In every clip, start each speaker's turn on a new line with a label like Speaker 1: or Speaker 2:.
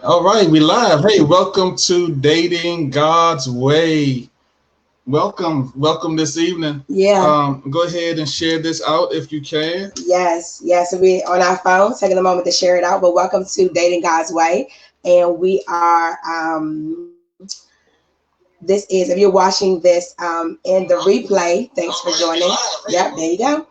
Speaker 1: All right, we live. Hey, welcome to Dating God's Way. Welcome this evening.
Speaker 2: Yeah.
Speaker 1: Go ahead and share this out if you can.
Speaker 2: Yes. So we on our phone, taking a moment to share it out. But welcome to Dating God's Way, and we are. This is if you're watching this in the replay. Thanks for joining. Yep, there you go.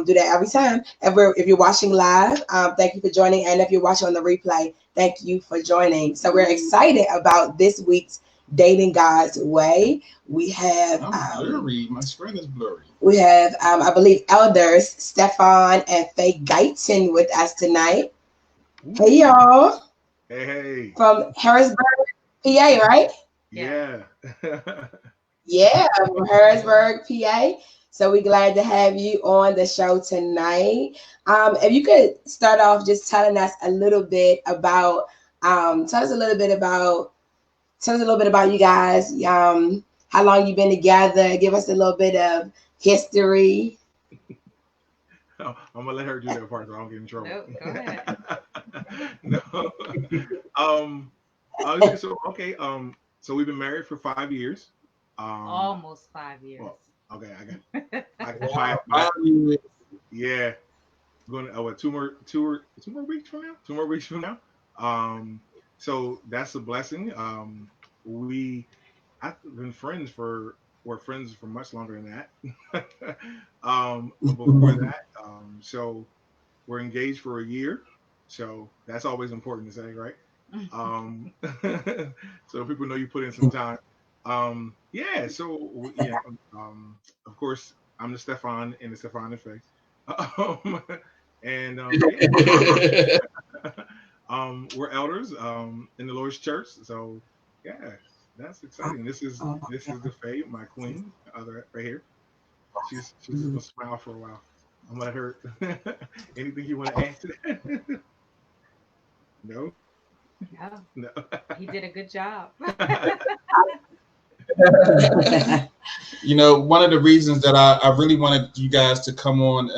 Speaker 2: Do that every time. If you're watching live, thank you for joining, and if you're watching on the replay, thank you for joining. So we're excited about this week's Dating God's Way. We have
Speaker 1: blurry. My screen is blurry.
Speaker 2: We have, I believe, elders Stephon and Faye Guyton with us tonight. Hey, y'all.
Speaker 3: Hey.
Speaker 2: From Harrisburg, PA, right?
Speaker 3: Yeah.
Speaker 2: Yeah, from Harrisburg, PA. So we're glad to have you on the show tonight. If you could start off just telling us a little bit about, tell us a little bit about you guys. How long you've been together? Give us a little bit of history.
Speaker 3: I'm gonna let her do that part so I don't get in trouble.
Speaker 4: No, go ahead.
Speaker 3: No. um. So okay. So we've been married for 5 years.
Speaker 4: Almost 5 years.
Speaker 3: Well, okay, I got 5 years. Yeah. Going to two more weeks from now. 2 more weeks from now. So that's a blessing. I've been friends for we're friends for much longer than that. Before that, so we're engaged for a year. So that's always important to say, right? Um, so people know you put in some time. Yeah. So yeah. Of course, I'm the Stephon and the Stephon and Faye. Um, and yeah. We're elders in the Lord's church. So yeah, that's exciting. This is the Faye, my queen, other right here. She's just gonna smile for a while. I'm gonna let her. Anything you want to add to that? No,
Speaker 4: No,
Speaker 3: no.
Speaker 4: he did a good job.
Speaker 1: One of the reasons that I really wanted you guys to come on,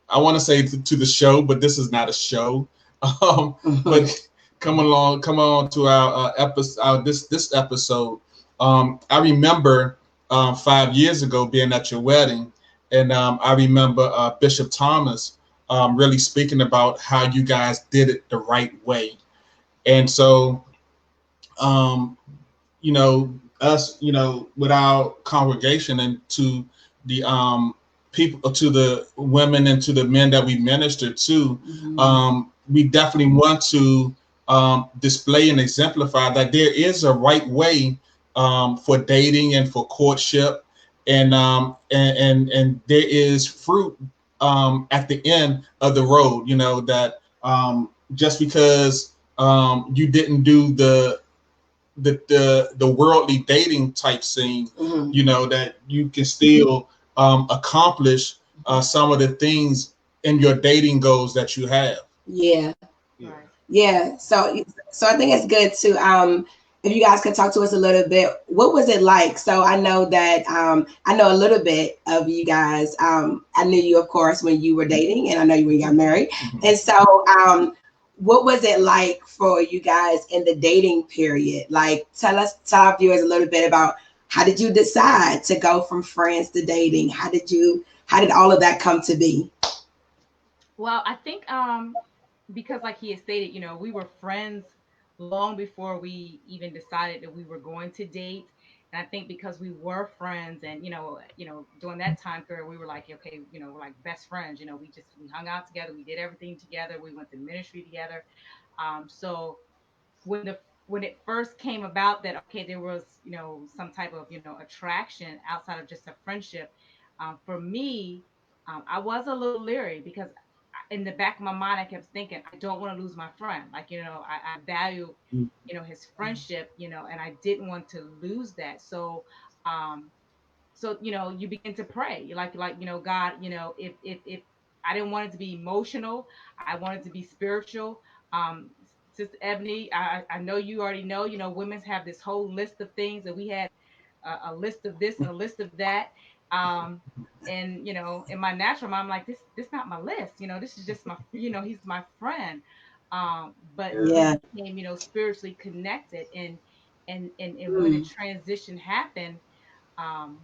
Speaker 1: I want to say to the show, but this is not a show. But come on to our episode, this episode. I remember 5 years ago being at your wedding, and I remember Bishop Thomas really speaking about how you guys did it the right way, and so um, us, with our congregation and to the people, to the women and to the men that we minister to, we definitely want to display and exemplify that there is a right way for dating and for courtship, and there is fruit at the end of the road. That just because you didn't do the worldly dating type scene, that you can still accomplish some of the things in your dating goals that you have.
Speaker 2: Yeah.
Speaker 3: Yeah.
Speaker 2: Yeah. So I think it's good to if you guys could talk to us a little bit, what was it like? So I know that I know a little bit of you guys. I knew you, of course, when you were dating, and I know you when you got married. And so what was it like for you guys in the dating period? Like tell our viewers a little bit about how did you decide to go from friends to dating? How did all of that come to be?
Speaker 4: Well, I think because like he had stated, we were friends long before we even decided that we were going to date. And I think because we were friends and during that time period we were like, okay, we're like best friends, we hung out together, we did everything together, we went to ministry together. So when it first came about that okay there was some type of attraction outside of just a friendship, for me, I was a little leery because in the back of my mind I kept thinking I don't want to lose my friend, like I value his friendship, and I didn't want to lose that. So um you begin to pray. You're like God, if I didn't want it to be emotional, I wanted to be spiritual. Sister Ebony, I know you already know, women's have this whole list of things, and we had a list of this and a list of that. Um, and in my natural mind, I'm like, this not my list. This is just my, he's my friend. But
Speaker 2: Yeah.
Speaker 4: we became, spiritually connected, and when the transition happened, um,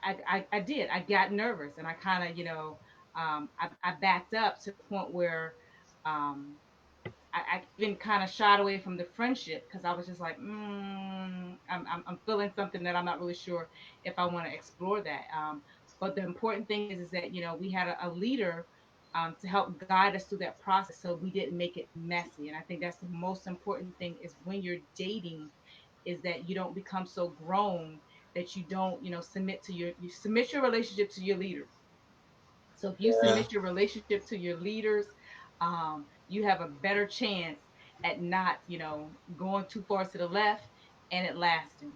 Speaker 4: I did. I got nervous, and I kind of, I backed up to the point where, I even kind of shied away from the friendship because I was just like, I'm feeling something that I'm not really sure if I want to explore that. But the important thing is that, we had a leader, to help guide us through that process so we didn't make it messy. And I think that's the most important thing is when you're dating, is that you don't become so grown that you don't, you submit your relationship to your leaders. So if you
Speaker 1: Yeah.
Speaker 4: submit your relationship to your leaders, you have a better chance at not, going too far to the left and it lasting.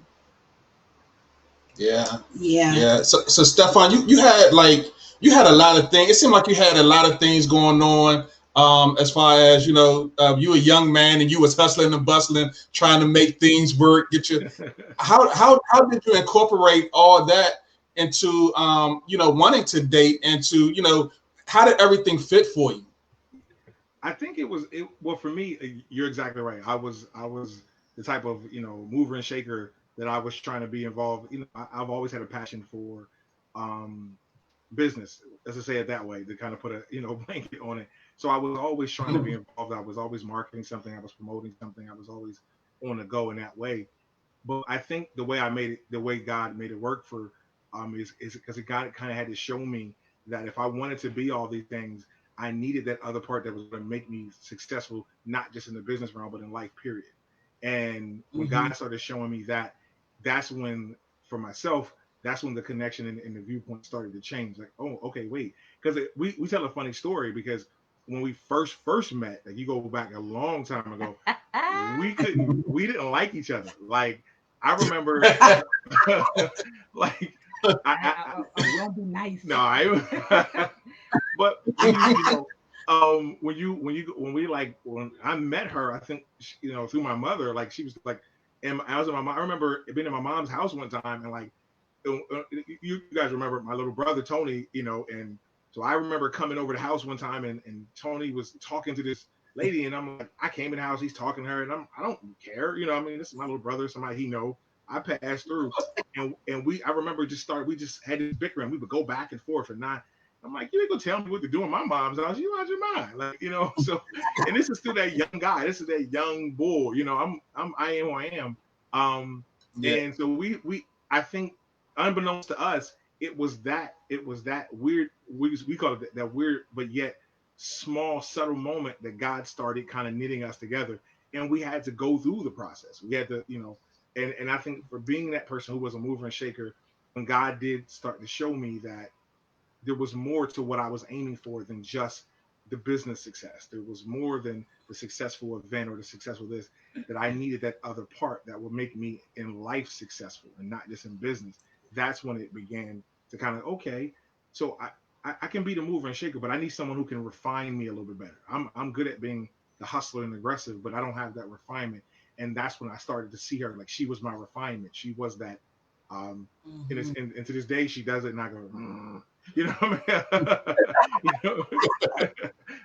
Speaker 1: Yeah.
Speaker 2: Yeah.
Speaker 1: Yeah. So Stephon, you had a lot of things. It seemed like you had a lot of things going on. As far as you a young man and you was hustling and bustling, trying to make things work. How did you incorporate all that into wanting to date, and to how did everything fit for you?
Speaker 3: I think well for me. You're exactly right. I was the type of mover and shaker that I was trying to be involved. I've always had a passion for um, business, let's just say it that way, to kind of put a blanket on it. So I was always trying to be involved. I was always marketing something. I was promoting something. I was always on the go in that way. But I think the way God made it work for is because God kind of had to show me that if I wanted to be all these things, I needed that other part that was going to make me successful, not just in the business realm, but in life, period. And when
Speaker 2: Mm-hmm.
Speaker 3: God started showing me that, that's when, for myself, that's when the connection and the viewpoint started to change. Like, oh, okay, wait, because we tell a funny story because when we first met, like you go back a long time ago, we didn't like each other. Like I remember, like
Speaker 4: I won't be nice.
Speaker 3: no, but when when I met her, I think through my mother, like she was like, and I was in I remember being in my mom's house one time, and like you guys remember my little brother Tony, and so I remember coming over the house one time, and Tony was talking to this lady, and I'm like, I came in the house, he's talking to her, and I don't care, I mean, this is my little brother, somebody he know. I passed through, and I remember we just had this bickering. We would go back and forth, and not. I'm like, you ain't gonna tell me what to do in my mom's house. You out your mind, like So, and this is still that young guy. This is that young bull. I am who I am.
Speaker 1: Yeah.
Speaker 3: And so I think, unbeknownst to us, it was that weird. We call it that weird, but yet small, subtle moment that God started kind of knitting us together, and we had to go through the process. We had to, and I think for being that person who was a mover and shaker, when God did start to show me that there was more to what I was aiming for than just the business success. There was more than the successful event or the successful this, that I needed that other part that would make me in life successful and not just in business. That's when it began to kind of, okay, so I can be the mover and shaker, but I need someone who can refine me a little bit better. I'm good at being the hustler and aggressive, but I don't have that refinement. And that's when I started to see her like she was my refinement. She was that. And to this day, she does it, and I go, you know what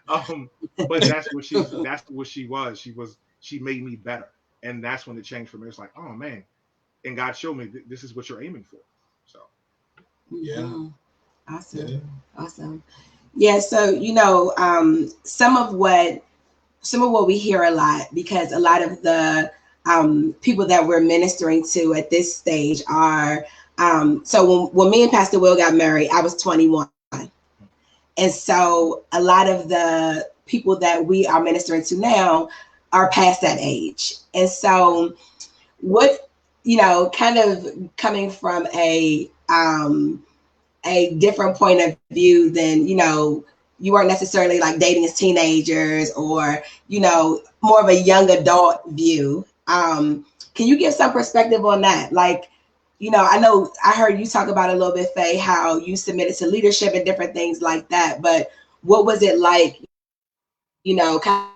Speaker 3: I mean? But that's what she was. She made me better, and that's when it changed for me. It's like, oh man, and God showed me this is what you're aiming for. So
Speaker 1: Yeah.
Speaker 2: Awesome.
Speaker 1: Yeah.
Speaker 2: Awesome. Yeah. So, some of what we hear a lot, because a lot of the people that we're ministering to at this stage are, so when me and Pastor Will got married, I was 21. And so a lot of the people that we are ministering to now are past that age. And so what, kind of coming from a different point of view than, you weren't necessarily like dating as teenagers, or, more of a young adult view. Can you give some perspective on that? Like, I know I heard you talk about a little bit, Faye, how you submitted to leadership and different things like that. But what was it like, kind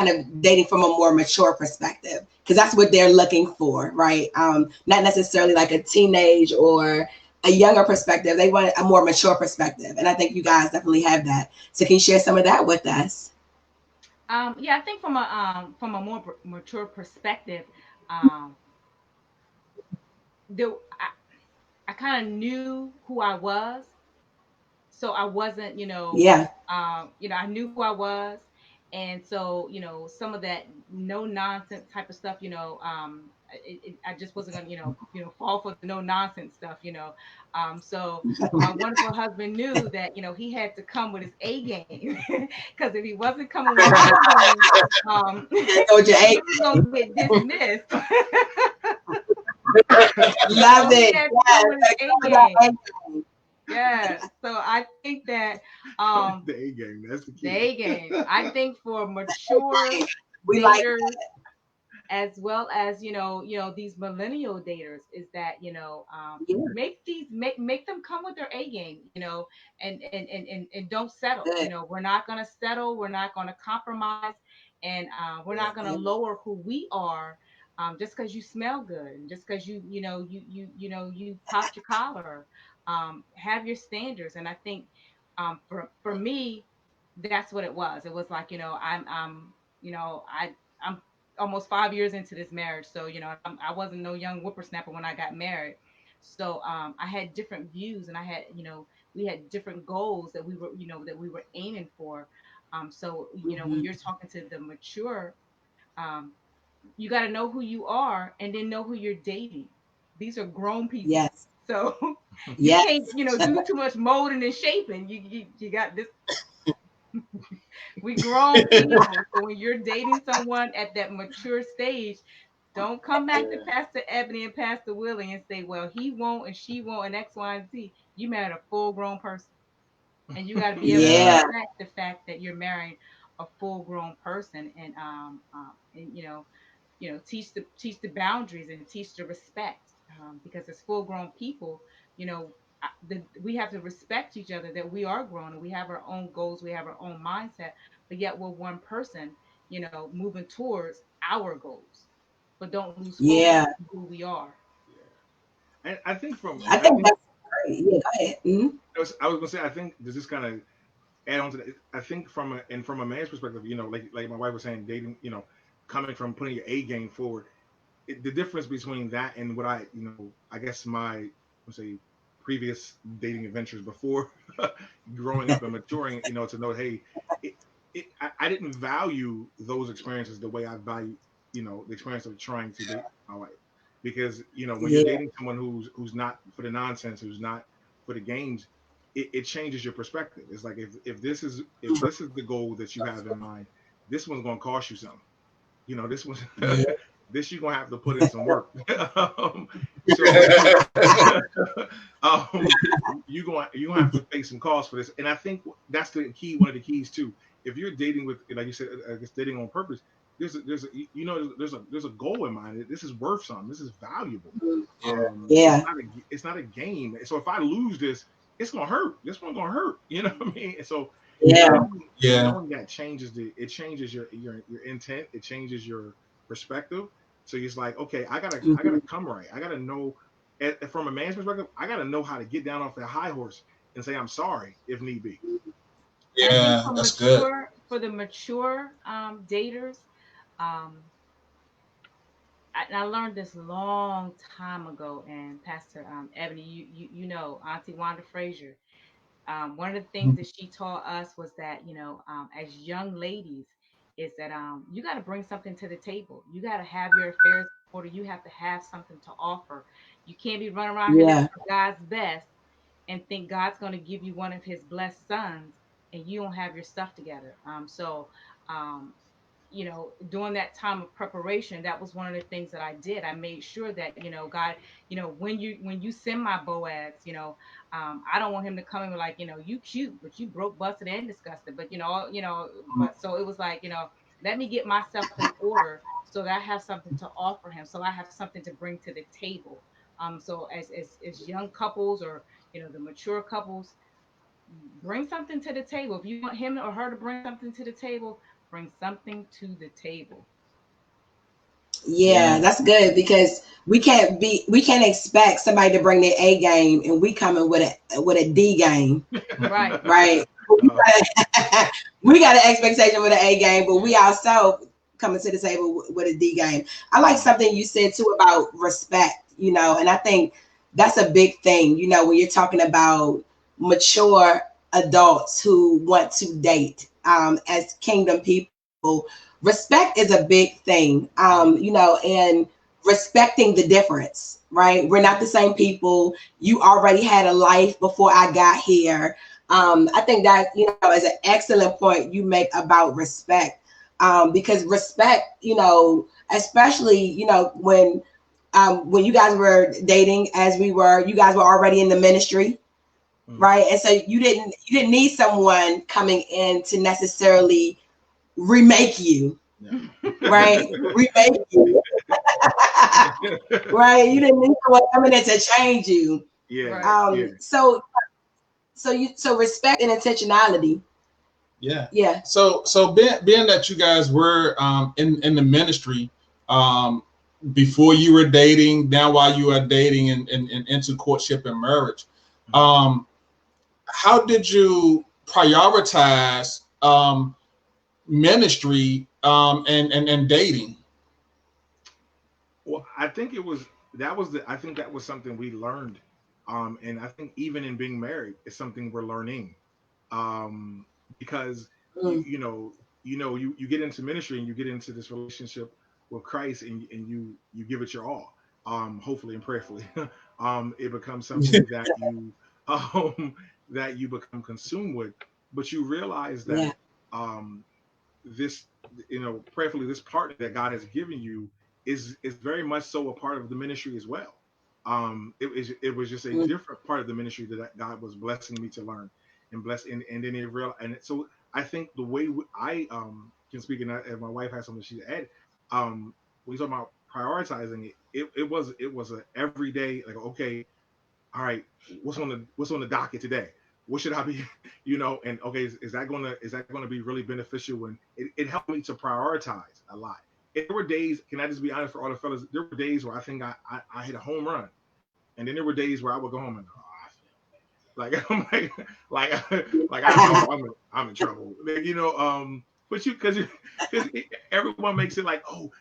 Speaker 2: of dating from a more mature perspective? Because that's what they're looking for, right? Not necessarily like a teenage or a younger perspective. They want a more mature perspective. And I think you guys definitely have that. So can you share some of that with us?
Speaker 4: Yeah, I think from a more mature perspective, um, there I kind of knew who I was, so I wasn't,
Speaker 2: Yeah.
Speaker 4: I knew who I was, and so some of that no nonsense type of stuff, I just wasn't gonna, fall for the no nonsense stuff, So my wonderful husband knew that, he had to come with his A game, because if he wasn't coming with his A game,
Speaker 2: That's what your
Speaker 4: he
Speaker 2: A
Speaker 4: was gonna get dismissed.
Speaker 2: love
Speaker 4: So he
Speaker 2: it.
Speaker 4: had to come with his
Speaker 2: Yes.
Speaker 4: A game. Yeah. So I think that
Speaker 3: The A game, that's the
Speaker 4: the
Speaker 3: key.
Speaker 4: A game. I think for mature
Speaker 2: We like
Speaker 4: daters, as well as these millennial daters, is that
Speaker 2: yeah,
Speaker 4: make them come with their A game, and don't settle.
Speaker 2: good.
Speaker 4: We're not gonna settle. We're not gonna compromise, and we're not gonna
Speaker 2: Yeah.
Speaker 4: lower who we are. Just because you smell good, and just because you popped your collar, have your standards. And I think for me, that's what it was. It was like, I'm almost 5 years into this marriage, so I wasn't no young whippersnapper when I got married. So I had different views, and we had different goals that we were aiming for. So when
Speaker 2: Hmm.
Speaker 4: you're talking to the mature, um, you got to know who you are, and then know who you're dating. These are grown people,
Speaker 2: Yes.
Speaker 4: so you
Speaker 2: Yes.
Speaker 4: can't do too much molding and shaping. You got this. We grown people. So when you're dating someone at that mature stage, don't come back to Pastor Ebony and Pastor Willie and say, well, he won't and she won't and X, Y, and Z. You married a full grown person. And you got to be able to
Speaker 2: Yeah.
Speaker 4: respect the fact that you're marrying a full grown person, and teach the boundaries and teach the respect, because as full grown people, we have to respect each other, that we are grown and we have our own goals, we have our own mindset, but yet we're one person, moving towards our goals, but don't lose focus
Speaker 2: Yeah.
Speaker 4: on who we are.
Speaker 3: Yeah. And I think from
Speaker 2: I
Speaker 3: I
Speaker 2: think
Speaker 3: think
Speaker 2: that's great. Yeah, go ahead. Mhm.
Speaker 3: I was gonna say, I think does this kind of add on to that? I think from a man's perspective, like my wife was saying, dating, coming from putting your A game forward, the difference between that and what I guess my, let's say, previous dating adventures before growing up and maturing, to know, hey, it, I didn't value those experiences the way I value, the experience of trying to date my wife, because when you're
Speaker 2: Yeah.
Speaker 3: dating someone who's not for the nonsense, who's not for the games, it changes your perspective. It's like, if this is the goal that you have in mind, this one's gonna cost you something. This one,
Speaker 1: Yeah.
Speaker 3: this you're gonna have to put in some work. So um, you gonna have to pay some costs for this. And I think that's the key. One of the keys too. If you're dating with, like you said, I guess dating on purpose. There's a goal in mind. This is worth something. This is valuable.
Speaker 1: Yeah.
Speaker 3: It's
Speaker 2: Yeah.
Speaker 3: not a game. So if I lose this, it's gonna hurt. This one's gonna hurt. You know what I mean? And so
Speaker 2: Yeah.
Speaker 1: Yeah.
Speaker 3: knowing that changes your intent. It changes your perspective. So it's like, okay, I gotta
Speaker 2: Hmm.
Speaker 3: come right. I gotta know, from a man's perspective, I gotta know how to get down off that high horse and say I'm sorry if need be.
Speaker 4: And I think
Speaker 1: Yeah. That's good.
Speaker 4: for the mature daters, um, and I learned this long time ago. And Pastor Ebony, Auntie Wanda Frazier. One of the things that she taught us was that, as young ladies, is that you got to bring something to the table. You got to have your affairs in order. You have to have something to offer. You can't be running around here looking
Speaker 2: Yeah.
Speaker 4: for God's best and think God's going to give you one of His blessed sons, and you don't have your stuff together. Um, during that time of preparation, that was one of the things that I did. I made sure that, God, when you send my Boaz, I don't want him to come in like, you cute, but you broke, busted, and disgusted. But but so it was like, let me get myself in order so that I have something to offer him, so I have something to bring to the table. So as young couples, or the mature couples, bring something to the table. If you want him or her to bring something to the table, bring something to the table.
Speaker 2: Yeah,
Speaker 1: Yeah.
Speaker 2: that's good because we can't expect somebody to bring their A game and we coming with a D game,
Speaker 4: Right.
Speaker 2: right?
Speaker 3: Uh,
Speaker 2: we got an expectation with an A game, but we also coming to the table with a D game. I like something you said too about respect, and I think that's a big thing, when you're talking about mature adults who want to date as kingdom people. Respect is a big thing, and respecting the difference, right? We're not the same people. You already had a life before I got here. I think that is an excellent point you make about respect, because respect, especially when you guys were dating, as we were, you guys were already in the ministry, right? And so you didn't need someone coming in to necessarily remake you,
Speaker 3: yeah.
Speaker 2: right? Remake you, right? You didn't need someone coming in to change you.
Speaker 3: Yeah.
Speaker 4: Right.
Speaker 3: Yeah.
Speaker 2: So respect and intentionality.
Speaker 1: Yeah.
Speaker 2: Yeah.
Speaker 1: So being that you guys were in the ministry before you were dating, now while you are dating and into courtship and marriage, um, how did you prioritize ministry and dating?
Speaker 3: Well, I think it was that was the I think that was something we learned, and I think even in being married, it's something we're learning, because you
Speaker 2: Mm.
Speaker 3: you know you get into ministry and you get into this relationship with Christ and you give it your all, hopefully and prayerfully, it becomes something that you um that you become consumed with, but you realize
Speaker 2: Yeah.
Speaker 3: that this prayerfully this partner that God has given you is very much so a part of the ministry as well. It was just a
Speaker 2: Mm.
Speaker 3: different part of the ministry that God was blessing me to learn and bless and then it real and so I think the way I can speak and my wife has something she add, when you talk about prioritizing it was a everyday like, okay, all right, what's on the docket today? What should I be, and okay, is that gonna be really beneficial? When it helped me to prioritize a lot. There were days, can I just be honest for all the fellas? There were days where I think I hit a home run, and then there were days where I would go home and like I'm like I know I'm in trouble, but because everyone makes it like, oh,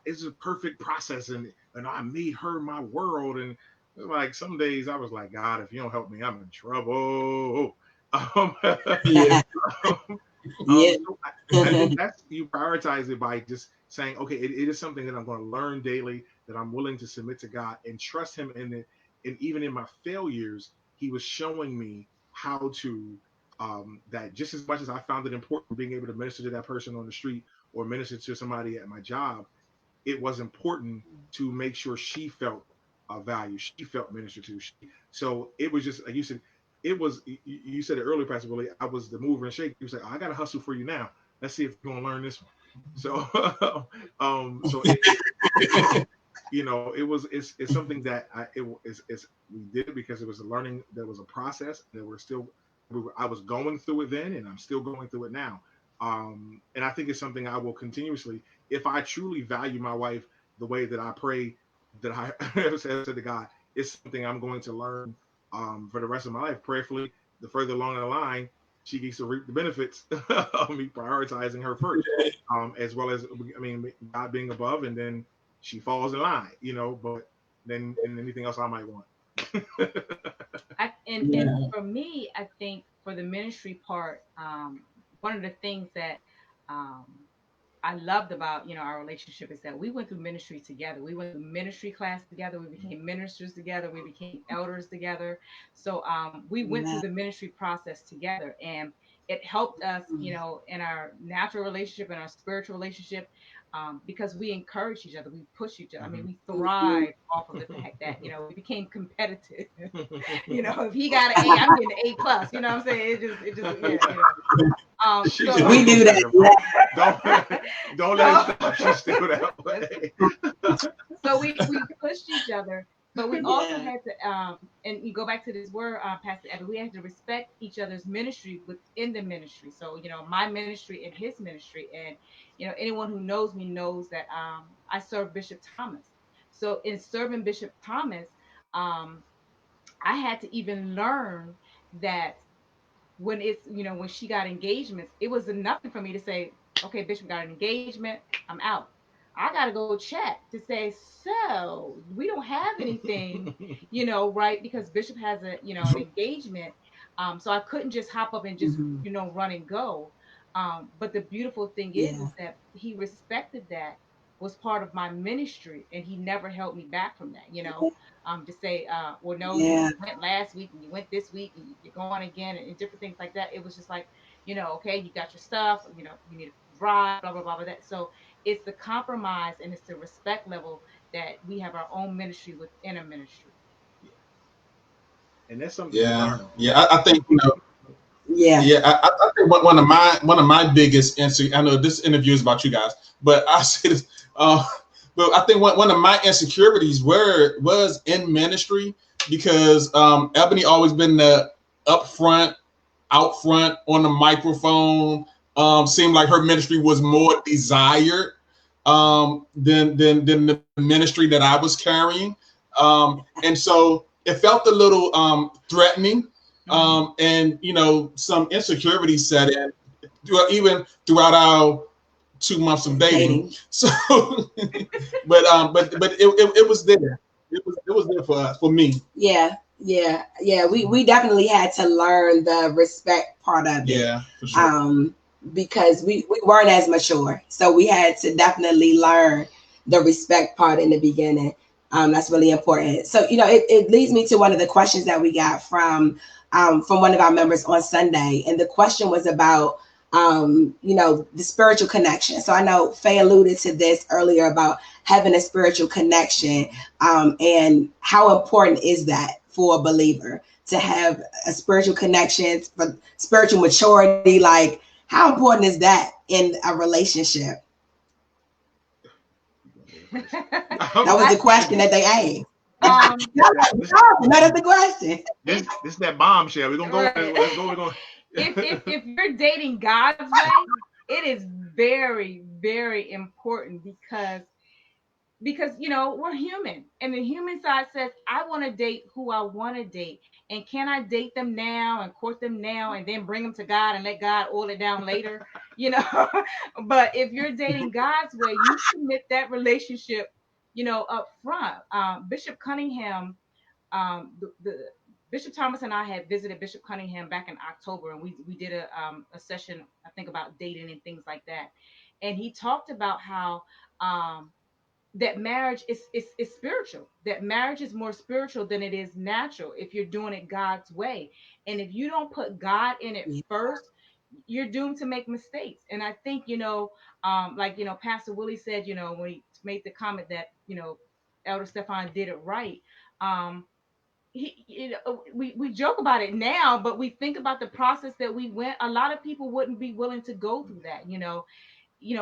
Speaker 3: it's a perfect process, and I made her my world, and like some days I was like, God, if you don't help me, I'm in trouble.
Speaker 1: Yeah.
Speaker 2: Yeah.
Speaker 3: So I think that's you prioritize it by just saying, okay, it is something that I'm going to learn daily, that I'm willing to submit to God and trust Him in it. And even in my failures, He was showing me how to that just as much as I found it important being able to minister to that person on the street or minister to somebody at my job, it was important to make sure she felt value. She felt ministered to. So it was just like you said. It was you said it earlier, Pastor Willie. I was the mover and shake. You was like, oh, I got to hustle for you now. Let's see if you're gonna learn this one. So, so it's something that we did it because it was a learning. There was a process. There were still I was going through it then, and I'm still going through it now. And I think it's something I will continuously, if I truly value my wife the way that I pray that I said to God, it's something I'm going to learn for the rest of my life. Prayerfully, the further along the line, she gets to reap the benefits of me prioritizing her first, as well as God being above, and then she falls in line, But then and anything else I might want.
Speaker 4: And for me, I think for the ministry part, one of the things that um, I loved about our relationship is that we went through ministry together. We went through ministry class together. We became ministers together. We became elders together. So we went through
Speaker 2: Yeah.
Speaker 4: the ministry process together, and it helped us,
Speaker 2: Mm.
Speaker 4: in our natural relationship and our spiritual relationship, because we encourage each other, we push each other. I mean,
Speaker 3: Mhm.
Speaker 4: we
Speaker 2: Mhm.
Speaker 4: thrive off of the fact that we became competitive. If he got an A, I'm getting an A plus. You know what I'm saying? It just yeah.
Speaker 3: She's
Speaker 4: So
Speaker 3: still
Speaker 2: We do that.
Speaker 3: competitive.
Speaker 2: Yeah.
Speaker 3: Don't don't let it
Speaker 4: so
Speaker 3: stop. She's still that
Speaker 4: that's
Speaker 3: way.
Speaker 4: so we pushed each other, but we also
Speaker 2: Yeah.
Speaker 4: had to and you go back to this word, Pastor Evan, we had to respect each other's ministry within the ministry. So my ministry and his ministry, and anyone who knows me knows that I serve Bishop Thomas. So in serving Bishop Thomas, um I had to even learn that when it's, when she got engagements, it was nothing for me to say, okay, Bishop got an engagement, I'm out. I got to go check to say, so we don't have anything, right? Because Bishop has an engagement. So I couldn't just hop up and just,
Speaker 2: Mhm.
Speaker 4: run and go. But the beautiful thing
Speaker 2: Yeah.
Speaker 4: is that he respected that, was part of my ministry, and he never held me back from that, to say, well, no,
Speaker 2: Yeah.
Speaker 4: you went last week and you went this week and you're going again, and different things like that. It was just like, okay, you got your stuff, you need to drive, blah, blah, blah, blah, that. So it's the compromise and it's the respect level that we have our own ministry within a ministry.
Speaker 3: Yeah. And that's something to
Speaker 1: Yeah,
Speaker 3: learn.
Speaker 1: yeah. I think
Speaker 2: Yeah.
Speaker 1: yeah, I think one of my biggest I know this interview is about you guys, but I say this. But I think one of my insecurities was in ministry because Ebony always been the up front, out front on the microphone. Seemed like her ministry was more desired than the ministry that I was carrying, and so it felt a little threatening, and some insecurity set in, even throughout our 2 months of dating. So, but it was there. It was there for us, for me.
Speaker 2: Yeah. Yeah. Yeah. We definitely had to learn the respect part of it.
Speaker 1: Yeah, for sure.
Speaker 2: Because we weren't as mature. So we had to definitely learn the respect part in the beginning. That's really important. So, it leads me to one of the questions that we got from one of our members on Sunday. And the question was about, the spiritual connection. So I know Faye alluded to this earlier about having a spiritual connection. And how important is that for a believer to have a spiritual connection, for spiritual maturity? Like, how important is that in a relationship? That was the question that they asked. That is the question.
Speaker 3: This is that bombshell. We're gonna go.
Speaker 4: Right.
Speaker 3: Let's go. We're going.
Speaker 4: if you're dating God's way, it is very, very important because we're human, and the human side says, I want to date who I want to date, and can I date them now and court them now and then bring them to God and let God oil it down later, but if you're dating God's way, you commit that relationship, up front. Bishop Cunningham, the Bishop Thomas and I had visited Bishop Cunningham back in October, and we did a session, I think, about dating and things like that, and he talked about how that marriage is spiritual, that marriage is more spiritual than it is natural if you're doing it God's way. And if you don't put God in it first, you're doomed to make mistakes. And I think, like, Pastor Willie said, when he made the comment that, Elder Stephon did it right. We joke about it now, but we think about the process that we went. A lot of people wouldn't be willing to go through that.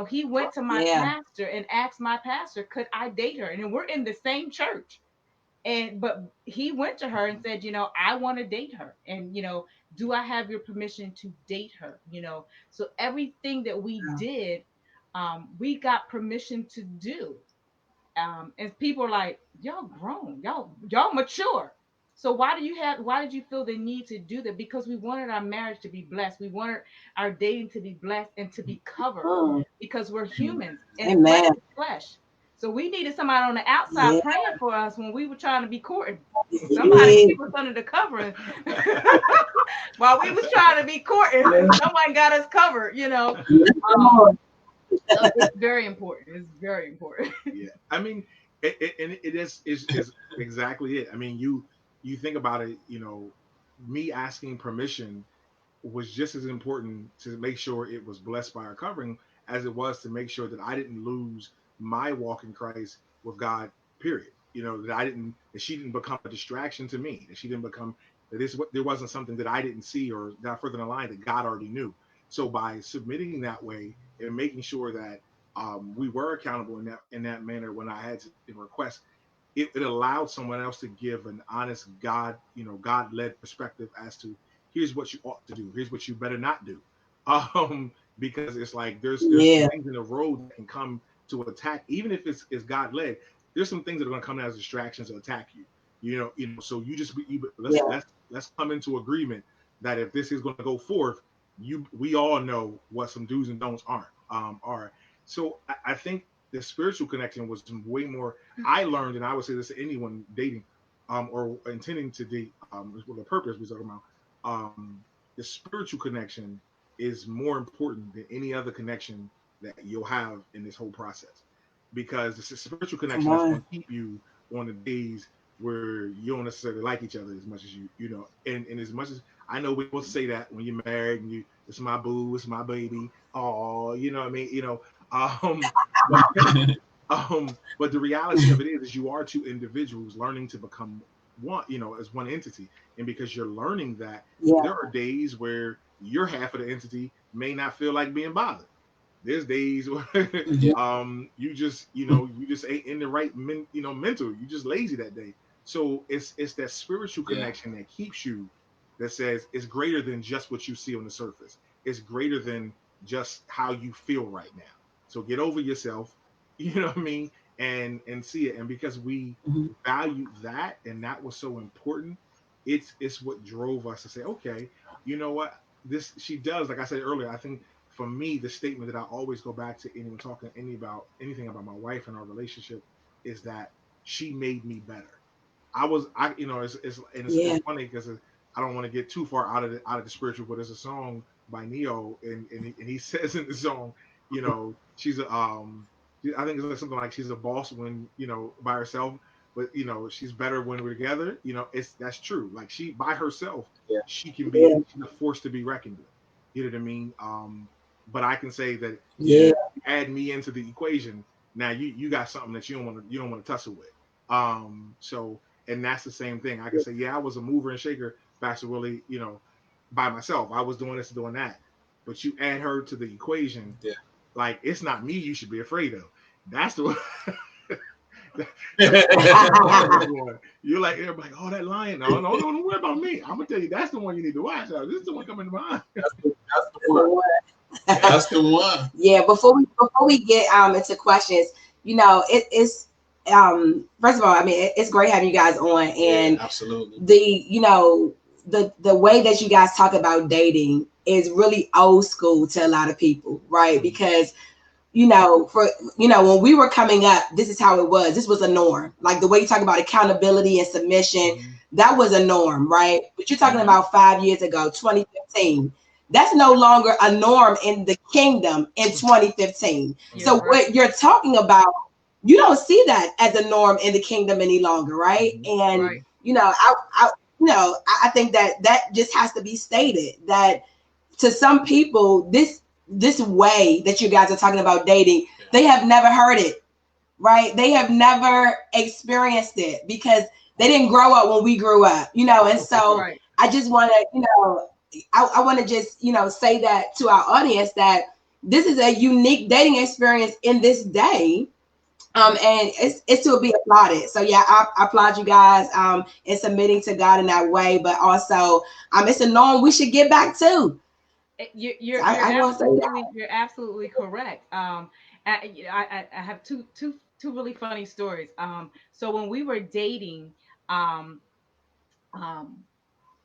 Speaker 4: He went to my pastor and asked my pastor, could I date her? And we're in the same church. But he went to her and said, I want to date her. And, do I have your permission to date her? So everything that we did, we got permission to do. And people are like, y'all grown, y'all mature. So why did you feel the need to do that? Because we wanted our marriage to be blessed. We wanted our dating to be blessed and to be covered, because we're humans and flesh is flesh. So we needed somebody on the outside praying for us when we were trying to be courting. Somebody keep us under the covering while we was trying to be courting. Someone got us covered, so it's very important. It's very important.
Speaker 3: Yeah, I mean, it is exactly it. I mean, you think about it. Me asking permission was just as important to make sure it was blessed by our covering as it was to make sure that I didn't lose my walk in Christ with God. Period. That she didn't become a distraction to me. That she didn't become there wasn't something that I didn't see or got further in the line that God already knew. So by submitting that way and making sure that we were accountable in that manner when I had to request, it allowed someone else to give an honest God-led perspective as to here's what you ought to do, here's what you better not do, because it's like there's some things in the road that can come to attack, even if it's God-led. There's some things that are going to come as distractions to attack you. So you just let's come into agreement that if this is going to go forth, we all know what some do's and don'ts are. So I think the spiritual connection was way more. I learned, and I would say this to anyone dating, or intending to date, with the purpose we're talking about. The spiritual connection is more important than any other connection that you'll have in this whole process, because the spiritual connection is going to keep you on the days where you don't necessarily like each other as much as you know, and as much as I know we will say that when you're married and it's my boo, it's my baby, oh, you know what I mean, but, but the reality of it is you are two individuals learning to become one, as one entity. And because you're learning that, there are days where your half of the entity may not feel like being bothered. There's days where you just ain't in the right mental. You just lazy that day. So it's that spiritual connection that keeps you, that says it's greater than just what you see on the surface. It's greater than just how you feel right now. So get over yourself, you know what I mean, and see it. And because we value that, and that was so important, it's what drove us to say, okay, you know what, this she does. Like I said earlier, I think for me, the statement that I always go back to anyone talking anything about my wife and our relationship is that she made me better. It's funny because I don't want to get too far out of the spiritual, but there's a song by Neo, and he says in the song, she's I think it's like something like she's a boss when by herself, but she's better when we're together. That's true. Like she by herself, she can be she's a force to be reckoned with. You know what I mean? But I can say that you add me into the equation. Now you got something that you don't want to tussle with. So, and that's the same thing. I can say, I was a mover and shaker, Pastor Willie, by myself. I was doing this and doing that. But you add her to the equation, like it's not me you should be afraid of. That's the one. You're like, everybody, oh, that lion. No, don't worry about me. I'm gonna tell you, that's the one you need to watch out. This is the one coming to mind.
Speaker 1: That's the one. That's the one.
Speaker 2: Yeah. Before we get into questions, it's first of all, I mean, it's great having you guys on, and
Speaker 1: absolutely
Speaker 2: the way that you guys talk about dating is really old school to a lot of people, right? Because when we were coming up, this is how it was. This was a norm. Like the way you talk about accountability and submission, that was a norm, right? But you're talking about 5 years ago, 2015. That's no longer a norm in the kingdom in 2015. So what you're talking about, you don't see that as a norm in the kingdom any longer, right? And I think that just has to be stated, that to some people, this way that you guys are talking about dating, they have never heard it, right? They have never experienced it because they didn't grow up when we grew up, and so I just want to, I want to just, say that to our audience, that this is a unique dating experience in this day. And it's to be applauded. So I applaud you guys in submitting to God in that way, but also it's a norm we should get back to.
Speaker 4: You're absolutely correct. I have two really funny stories. So when we were dating, my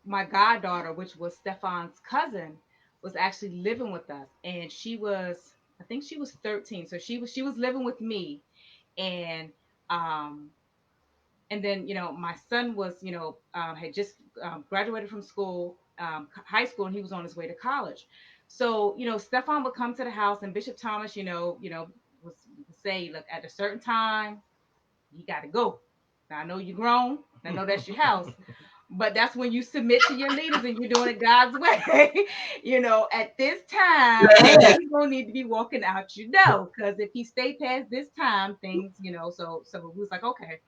Speaker 4: goddaughter, which was Stephon's cousin, was actually living with us, and I think she was 13, so she was living with me, and then my son was had just graduated from school, high school, and he was on his way to college. So Stephon would come to the house, and Bishop Thomas would say, look, at a certain time you got to go. Now, I know you're grown, I know that's your house, but that's when you submit to your leaders and you're doing it God's way. At this time, he's gonna need to be walking out, because if he stay past this time, things, so we was like, okay.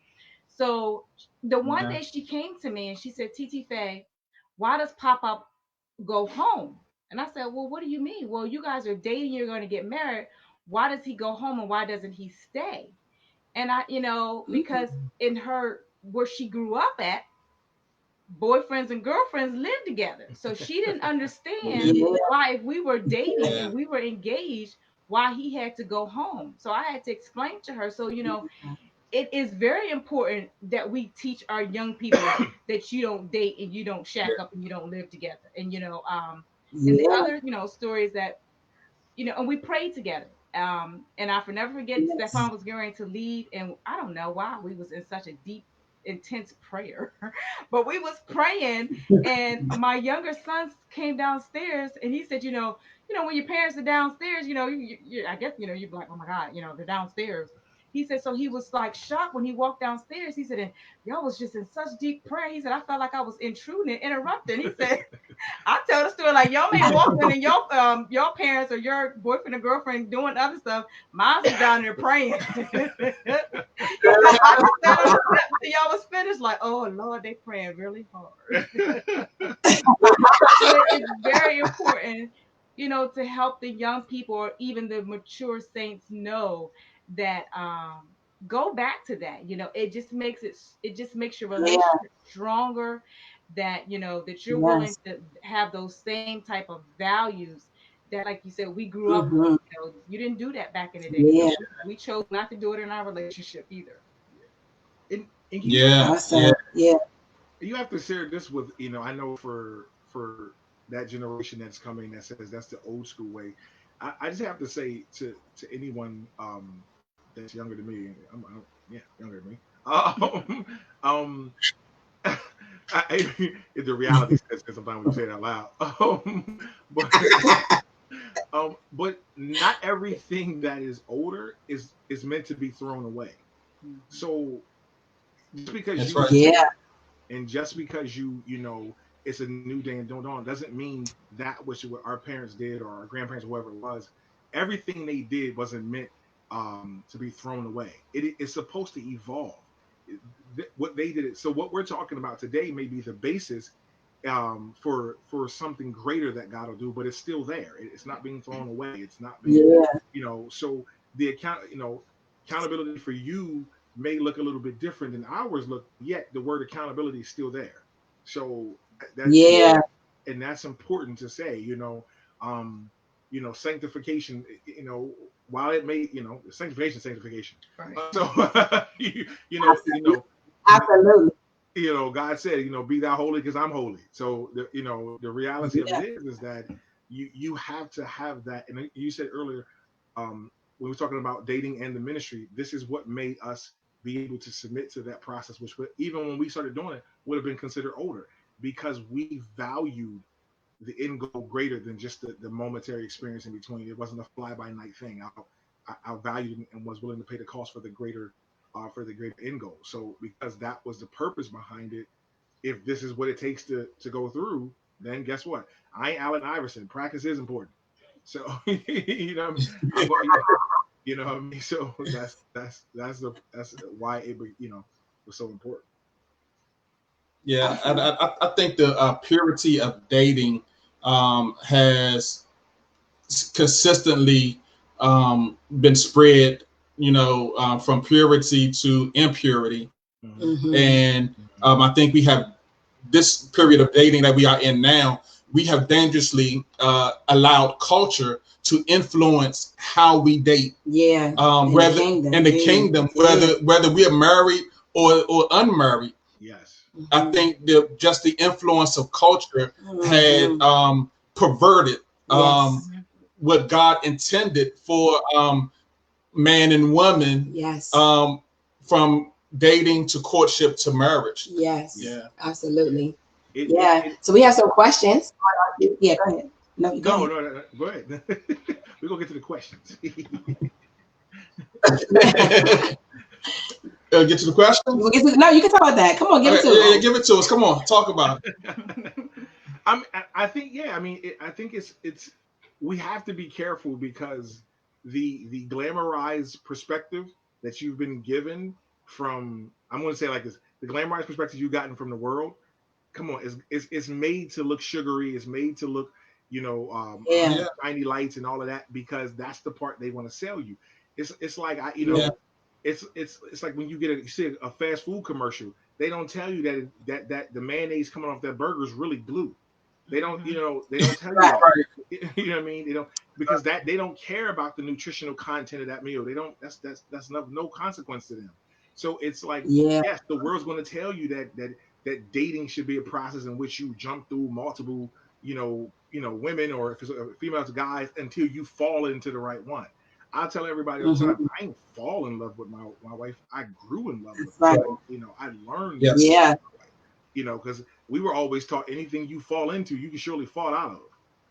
Speaker 4: So the one day she came to me and she said, TT Faye, why does Pop-Up go home? And I said, well, what do you mean? Well, you guys are dating, you're going to get married. Why does he go home and why doesn't he stay? And I, because in where she grew up at, boyfriends and girlfriends lived together. So she didn't understand why, if we were dating and we were engaged, why he had to go home. So I had to explain to her. So, it is very important that we teach our young people that you don't date and you don't shack up and you don't live together. And and the
Speaker 2: Yeah.
Speaker 4: other, stories that, and we prayed together. And I never forget,
Speaker 2: Yes.
Speaker 4: Stephon was getting ready to leave, and I don't know why we was in such a deep, intense prayer, but we was praying, and my younger son came downstairs, and he said, when your parents are downstairs, I guess, you're like, oh my God, they're downstairs. He said, so he was like shocked when he walked downstairs. He said, and y'all was just in such deep prayer. He said, I felt like I was intruding and interrupting. He said, I tell the story like y'all may walk in and your parents or your boyfriend or girlfriend doing other stuff. Mine was down there praying. He said, I just sat on the steps till y'all was finished. Like, oh Lord, they praying really hard. But it's very important, to help the young people or even the mature saints know that go back to that. It just makes your
Speaker 2: Yeah.
Speaker 4: relationship stronger, that that you're willing
Speaker 2: Yes.
Speaker 4: to have those same type of values that, like you said, we grew up with.
Speaker 2: Mm-hmm.
Speaker 4: You didn't do that back in the day.
Speaker 2: Yeah.
Speaker 4: We chose not to do it in our relationship either.
Speaker 3: And
Speaker 1: Yeah, yeah,
Speaker 2: Awesome. Yeah.
Speaker 3: you have to share this with, I know for that generation that's coming that says that's the old school way. I just have to say to anyone that's younger than me, yeah, younger than me. Um, the reality says that sometimes when you say it out loud. But not everything that is older is meant to be thrown away.
Speaker 4: Mhm.
Speaker 3: So just because
Speaker 1: that's
Speaker 3: you
Speaker 1: right.
Speaker 3: did
Speaker 2: Yeah.
Speaker 3: it, and just because it's a new day and don't dawn, doesn't mean that which what our parents did or our grandparents, whoever it was, everything they did wasn't meant to be thrown away. It's supposed to evolve. What they did it. So what we're talking about today may be the basis for something greater that God will do, but it's still there. It's not being thrown away. It's not being,
Speaker 2: Yeah.
Speaker 3: So the accountability for you may look a little bit different than ours look, yet the word accountability is still there. So that
Speaker 2: Yeah.
Speaker 3: and that's important to say, um, sanctification, while it may, sanctification.
Speaker 4: Right.
Speaker 3: So
Speaker 2: Absolutely. Absolutely.
Speaker 3: God said, be thou holy because I'm holy. So the reality of it
Speaker 2: Yeah.
Speaker 3: is that you have to have that. And you said earlier, when we were talking about dating and the ministry, this is what made us be able to submit to that process, which even when we started doing it, would have been considered older because we valued the end goal greater than just the momentary experience in between. It wasn't a fly by night thing. I valued and was willing to pay the cost for the greater end goal. So because that was the purpose behind it, if this is what it takes to go through, then guess what? I ain't Allen Iverson. Practice is important. So what I mean? I'm going. What I mean. So that's why it was so important.
Speaker 1: yeah. And
Speaker 2: Awesome.
Speaker 1: I think the purity of dating has consistently been spread, from purity to impurity.
Speaker 3: Mm-hmm.
Speaker 2: Mm-hmm.
Speaker 1: And
Speaker 3: Mm-hmm.
Speaker 1: I think we have this period of dating that we are in now. We have dangerously allowed culture to influence how we date,
Speaker 2: Yeah. In the
Speaker 1: whether
Speaker 2: kingdom.
Speaker 1: in the
Speaker 2: Yeah.
Speaker 1: kingdom,
Speaker 2: Yeah.
Speaker 1: whether we are married or unmarried.
Speaker 3: Yes.
Speaker 1: I
Speaker 2: Mm-hmm.
Speaker 1: think just the influence of culture had
Speaker 2: Mm-hmm.
Speaker 1: perverted
Speaker 2: Yes.
Speaker 4: Mhm.
Speaker 1: what God intended for man and woman,
Speaker 2: Yes.
Speaker 1: um, from dating to courtship to marriage.
Speaker 3: Yeah.
Speaker 2: Yes.
Speaker 1: Yeah.
Speaker 3: Yeah.
Speaker 2: Absolutely.
Speaker 3: It it,
Speaker 2: Yeah.
Speaker 3: it
Speaker 2: So we have some questions. Yeah, go ahead. No, you go
Speaker 3: no,
Speaker 2: ahead.
Speaker 3: no, no, no, go ahead. We're gonna get to the questions.
Speaker 1: Get to the questions.
Speaker 2: We'll get to, no, you can talk about that. Come on, give it
Speaker 1: Okay,
Speaker 2: to
Speaker 1: yeah,
Speaker 2: us.
Speaker 1: yeah, give it to us. Come on, talk about it.
Speaker 3: I think yeah. I mean, I think it's we have to be careful because the glamorized perspective that you've been given from I'm going to say it like this: the glamorized perspective you've gotten from the world. Come on, it's made to look sugary. It's made to look,
Speaker 2: Yeah.
Speaker 1: Yeah,
Speaker 3: shiny lights and all of that because that's the part they want to sell you. It's like
Speaker 1: yeah,
Speaker 3: it's like when you see a fast food commercial, they don't tell you that the mayonnaise coming off that burger is really glue. They don't
Speaker 4: Mhm.
Speaker 3: they don't tell you
Speaker 2: Right.
Speaker 3: that. You know what I mean? They don't because that they don't care about the nutritional content of that meal. They don't. That's no consequence to them. So it's like,
Speaker 2: Yeah.
Speaker 3: yes, the world's going to tell you that dating should be a process in which you jump through multiple, women, or if it's females, guys, until you fall into the right one. I tell everybody all the time,
Speaker 2: Mm-hmm.
Speaker 3: I ain't fall in love with my wife. I grew in love with
Speaker 2: That's right.
Speaker 3: her. I learned to
Speaker 1: Yes.
Speaker 2: Yeah.
Speaker 3: because we were always taught anything you fall into, you can surely fall out of.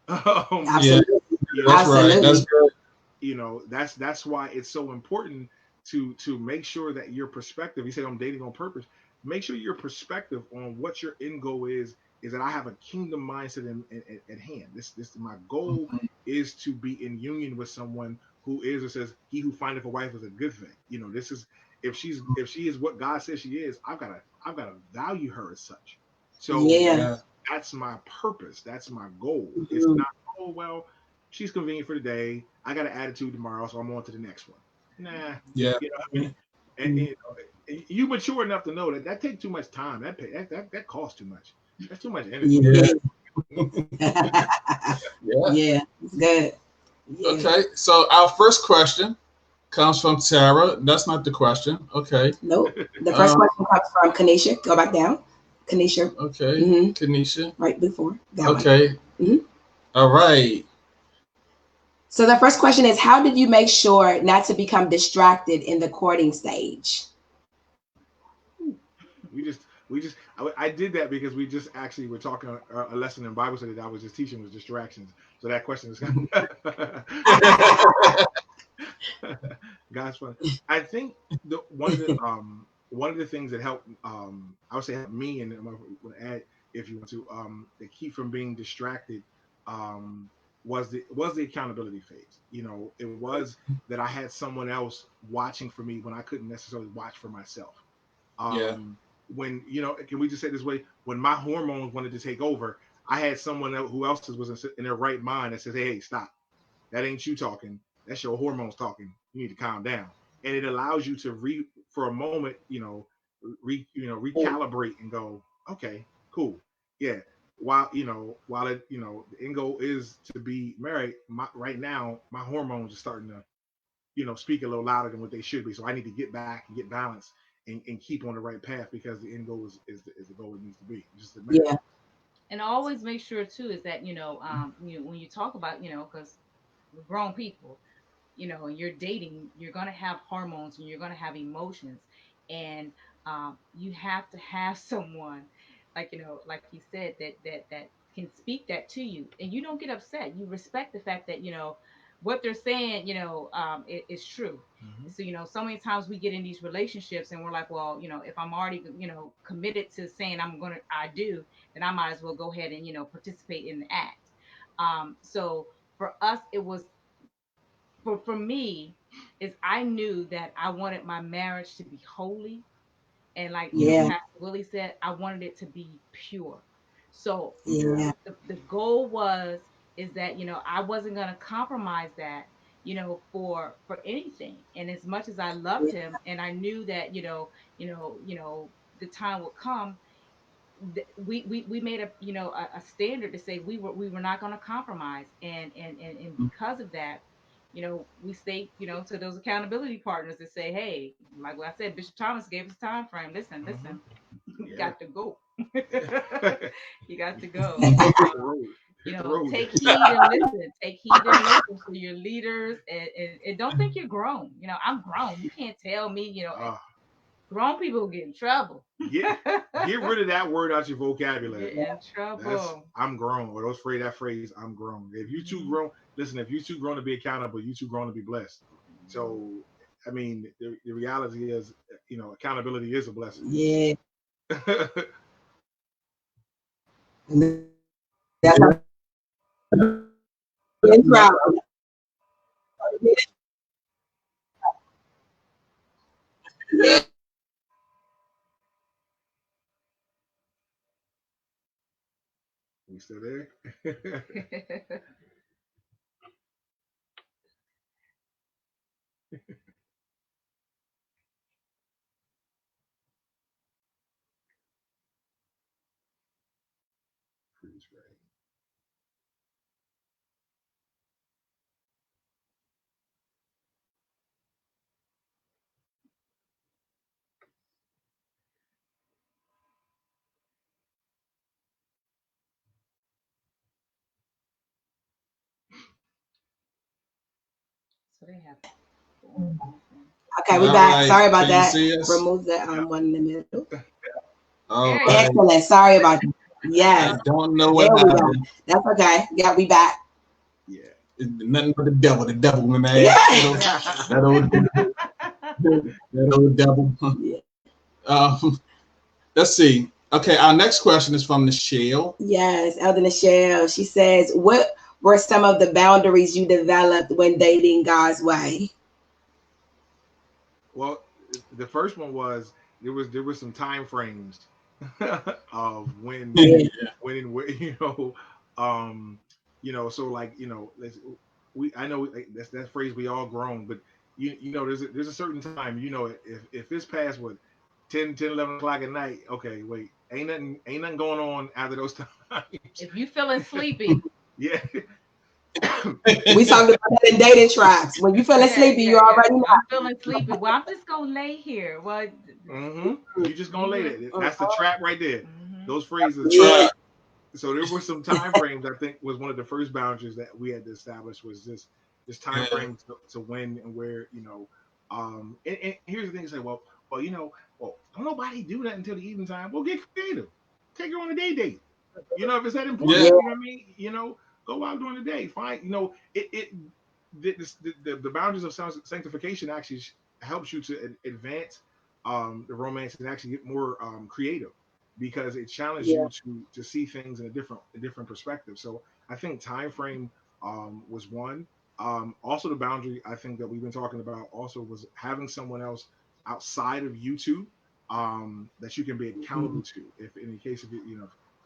Speaker 1: Yeah,
Speaker 2: Absolutely.
Speaker 1: that's right.
Speaker 2: Absolutely.
Speaker 1: That's good.
Speaker 3: That's why it's so important to make sure that your perspective. You say I'm dating on purpose. Make sure your perspective on what your end goal is that I have a kingdom mindset at hand. This my goal is to be in union with someone who is, or says, he who findeth a wife is a good thing. This is, if she is what God says she is, I've got to value her as such. So
Speaker 2: Yeah.
Speaker 1: Yeah.
Speaker 3: that's my purpose. That's my goal. It's
Speaker 2: Mhm.
Speaker 3: not, oh well, she's convenient for the day. I got an attitude tomorrow, so I'm on to the next one. Nah,
Speaker 1: Yeah.
Speaker 3: you know what I mean. You mature enough to know that takes too much time. That costs too much. That's too much energy.
Speaker 1: Yeah.
Speaker 2: Yeah.
Speaker 1: Yeah.
Speaker 2: Yeah. It's good. Yeah.
Speaker 1: Okay. So our first question comes from Tara. That's not the question. Okay.
Speaker 2: Nope. The first
Speaker 1: Um,
Speaker 2: question comes from Kanisha. Go back down. Kanisha.
Speaker 1: okay.
Speaker 2: Mm-hmm.
Speaker 1: Kanisha.
Speaker 2: Right before that one.
Speaker 1: Okay.
Speaker 2: Mm-hmm.
Speaker 1: All right.
Speaker 2: So the first question is, how did you make sure not to become distracted in the courting stage?
Speaker 3: I did that because we just actually were talking a lesson in Bible study that I was just teaching was distractions. So that question is God's fun. I think one of the things that helped, I would say helped me, and I'm going to add if you want to, that keep from being distracted, um, was the accountability phase. It was that I had someone else watching for me when I couldn't necessarily watch for myself.
Speaker 1: Yeah.
Speaker 3: When can we just say it this way? When my hormones wanted to take over, I had someone else who else was in their right mind that says, "Hey, stop! That ain't you talking. That's your hormones talking. You need to calm down." And it allows you to for a moment, recalibrate and go, "Okay, cool, yeah." While the end goal is to be married, right now my hormones are starting to speak a little louder than what they should be. So I need to get back and get balance and keep on the right path because the end goal is the goal it needs to be. Just the marriage.
Speaker 2: Yeah.
Speaker 4: And always make sure too is that when you talk about because we're grown people, and you're dating, you're gonna have hormones and you're gonna have emotions, and you have to have someone like like you said that can speak that to you, and you don't get upset. You respect the fact that what they're saying, is true.
Speaker 3: Mm-hmm.
Speaker 4: So so many times we get in these relationships and we're like, well, if I'm already committed to saying I do, then I might as well go ahead and participate in the act. So for us, it was for me is I knew that I wanted my marriage to be holy, and like
Speaker 2: Yeah.
Speaker 4: Pastor Willie said, I wanted it to be pure. So
Speaker 2: Yeah.
Speaker 4: the goal was is that I wasn't going to compromise that for anything. And as much as I loved him and I knew that the time would come, we made a standard to say we were not going to compromise, and because of that, we stay to those accountability partners that say, hey, like what I said, Bishop Thomas gave us time frame.
Speaker 3: Mm-hmm.
Speaker 4: Listen, you
Speaker 3: Yeah.
Speaker 4: got to go.
Speaker 3: Hit
Speaker 4: You got to go.
Speaker 3: the road. Hit the road.
Speaker 4: Take heed and listen. Take heed and listen to your leaders, and don't think you're grown. I'm grown. You can't tell me.
Speaker 3: Uh,
Speaker 4: Grown people get in trouble.
Speaker 3: get get rid of that word out your vocabulary.
Speaker 4: Get in
Speaker 3: That's
Speaker 4: trouble.
Speaker 3: I'm grown. Or that phrase, I'm grown. If you too
Speaker 4: Mhm.
Speaker 3: grown, listen, if you too grown to be accountable, you too grown to be blessed. So I mean, the reality is, accountability is a blessing.
Speaker 2: Yeah.
Speaker 3: Free
Speaker 2: And that's how I'm proud. Yeah.
Speaker 3: still there? Freeze frame.
Speaker 4: So they have.
Speaker 2: Okay, we back. Right. Sorry about that. Remove the one in the middle.
Speaker 1: Oh,
Speaker 2: excellent. Sorry about that. Yes.
Speaker 1: I don't know what happened.
Speaker 2: That's okay. Yeah, we back.
Speaker 3: Yeah.
Speaker 1: It's nothing but the devil. The devil, man.
Speaker 2: Yeah.
Speaker 1: That old devil. Yeah. Let's see. Okay, our next question is from Nichelle.
Speaker 2: Yes, Elder Nichelle. She says, "What were some of the boundaries you developed when dating God's way?"
Speaker 3: Well, the first one was there was some time frames of when so like I know that's that phrase we all grown, but there's a certain time, if it's past what 10 11 o'clock at night, okay, wait, ain't nothing going on after those times.
Speaker 4: If you feeling sleepy,
Speaker 3: yeah.
Speaker 2: We talked about that in dating traps. When you feeling sleepy, you already know.
Speaker 4: I'm feeling sleepy. Well, I'm just gonna lay here. Well,
Speaker 3: you just gonna lay there. That's the trap right there. Those phrases.
Speaker 2: Yeah.
Speaker 3: So there were some time frames. I think was one of the first boundaries that we had to establish was this time frame to when and where, and here's the thing: say, well, don't nobody do that until the evening time. Well, get creative. Take her on a date. If it's that important, you know what I mean. Go out during the day. Fine. The boundaries of sanctification actually helps you to advance the romance and actually get more creative, because it challenges you to see things in a different perspective. So I think time frame was one. Also, the boundary I think that we've been talking about also was having someone else outside of you two that you can be accountable to. If in the case of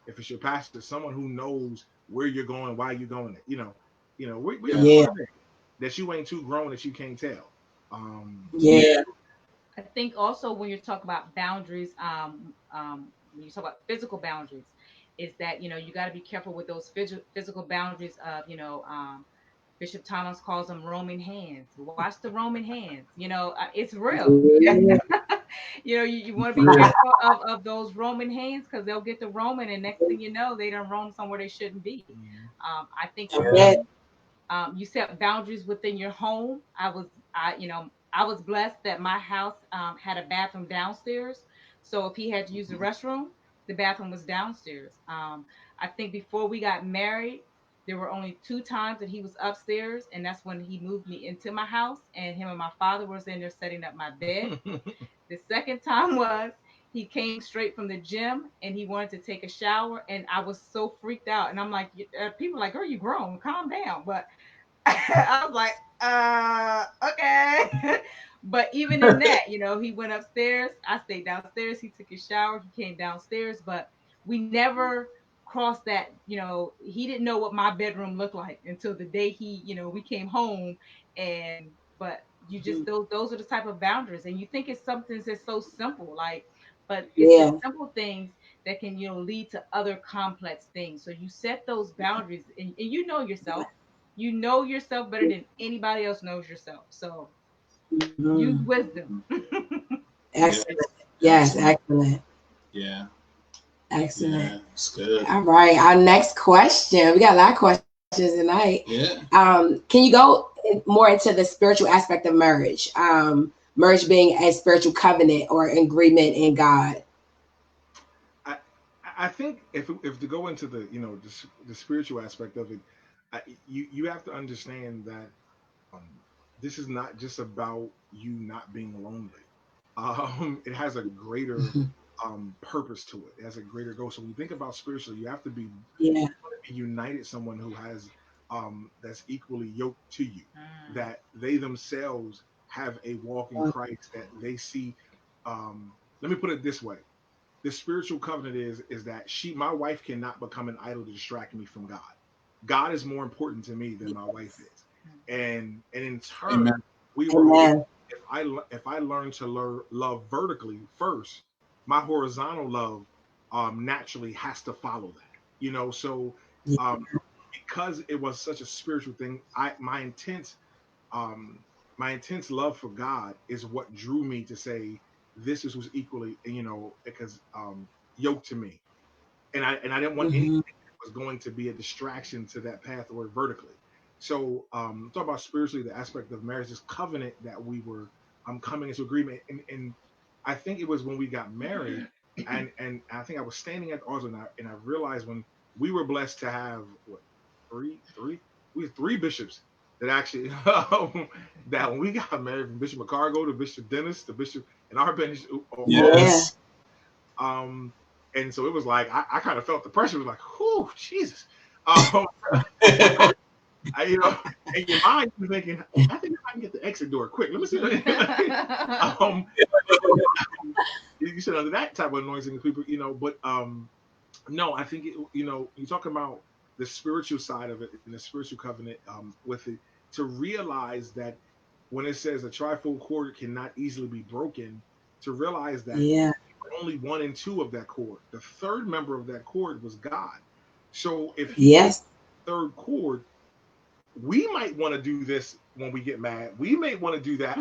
Speaker 3: if it's your pastor, someone who knows where you're going, why you're going. We that you ain't too grown that you can't tell.
Speaker 4: I think also when you talk about boundaries, when you talk about physical boundaries, is that you got to be careful with those physical boundaries of Bishop Thomas calls them Roman hands. Watch the Roman hands. It's real. You want to be careful of those Roman hands, because they'll get the Roman, and next thing you know, they done roam somewhere they shouldn't be. I think you set boundaries within your home. I was blessed that my house had a bathroom downstairs. So if he had to use the restroom, the bathroom was downstairs. I think before we got married, there were only 2 times that he was upstairs, and that's when he moved me into my house, and him and my father was in there setting up my bed. The second time was he came straight from the gym and he wanted to take a shower, and I was so freaked out. And I'm like, people are like, girl, you grown, calm down. But I was like, okay. But even in that, he went upstairs. I stayed downstairs. He took his shower. He came downstairs, but we never crossed that. He didn't know what my bedroom looked like until the day we came home. But you just those are the type of boundaries, and you think it's something that's so simple, but it's the simple things that can lead to other complex things. So you set those boundaries, and you know yourself. You know yourself better than anybody else knows yourself. So use wisdom.
Speaker 2: Excellent. Yes, excellent.
Speaker 1: Yeah.
Speaker 2: Excellent.
Speaker 1: Yeah, it's good.
Speaker 2: All right. Our next question. We got a lot of questions tonight.
Speaker 1: Yeah.
Speaker 2: Can you go more into the spiritual aspect of marriage? Marriage being a spiritual covenant or agreement in God.
Speaker 3: I think if to go into the the spiritual aspect of it, you have to understand that this is not just about you not being lonely. It has a greater purpose to it. It has a greater goal. So when you think about spiritually, you have to be united, someone who has that's equally yoked to you, that they themselves have a walk in Christ, that they see. Let me put it this way: the spiritual covenant is that my wife cannot become an idol to distract me from God. God is more important to me than my wife is, and in turn,
Speaker 1: Amen.
Speaker 3: we were. If I learn to love vertically first, my horizontal love naturally has to follow that. So um, because it was such a spiritual thing, um, my intense love for God is what drew me to say this is was equally, because yoked to me, and I didn't want anything that was going to be a distraction to that pathway vertically. So talk about spiritually the aspect of marriage, this covenant that we were coming into agreement. And I think it was when we got married, and I think I was standing at the altar, and I realized when we were blessed to have what three we had three bishops that actually that when we got married, from Bishop McCargo to Bishop Dennis to Bishop and our bench all
Speaker 2: Yeah.
Speaker 1: Yes.
Speaker 3: um and so it was like I kind of felt the pressure. It was like, whew, Jesus. Um you know, in your mind you're thinking, I think I can get the exit door quick. Let me see. um you said under that type of anointing people, but no, I think you talk about the spiritual side of it and the spiritual covenant with it, to realize that when it says a trifold cord cannot easily be broken, to realize that
Speaker 2: Yeah.
Speaker 3: only one and two of that cord. The third member of that cord was God. So if he broke
Speaker 2: Yes.
Speaker 3: the third cord, we might want to do this when we get mad. We may want to do that,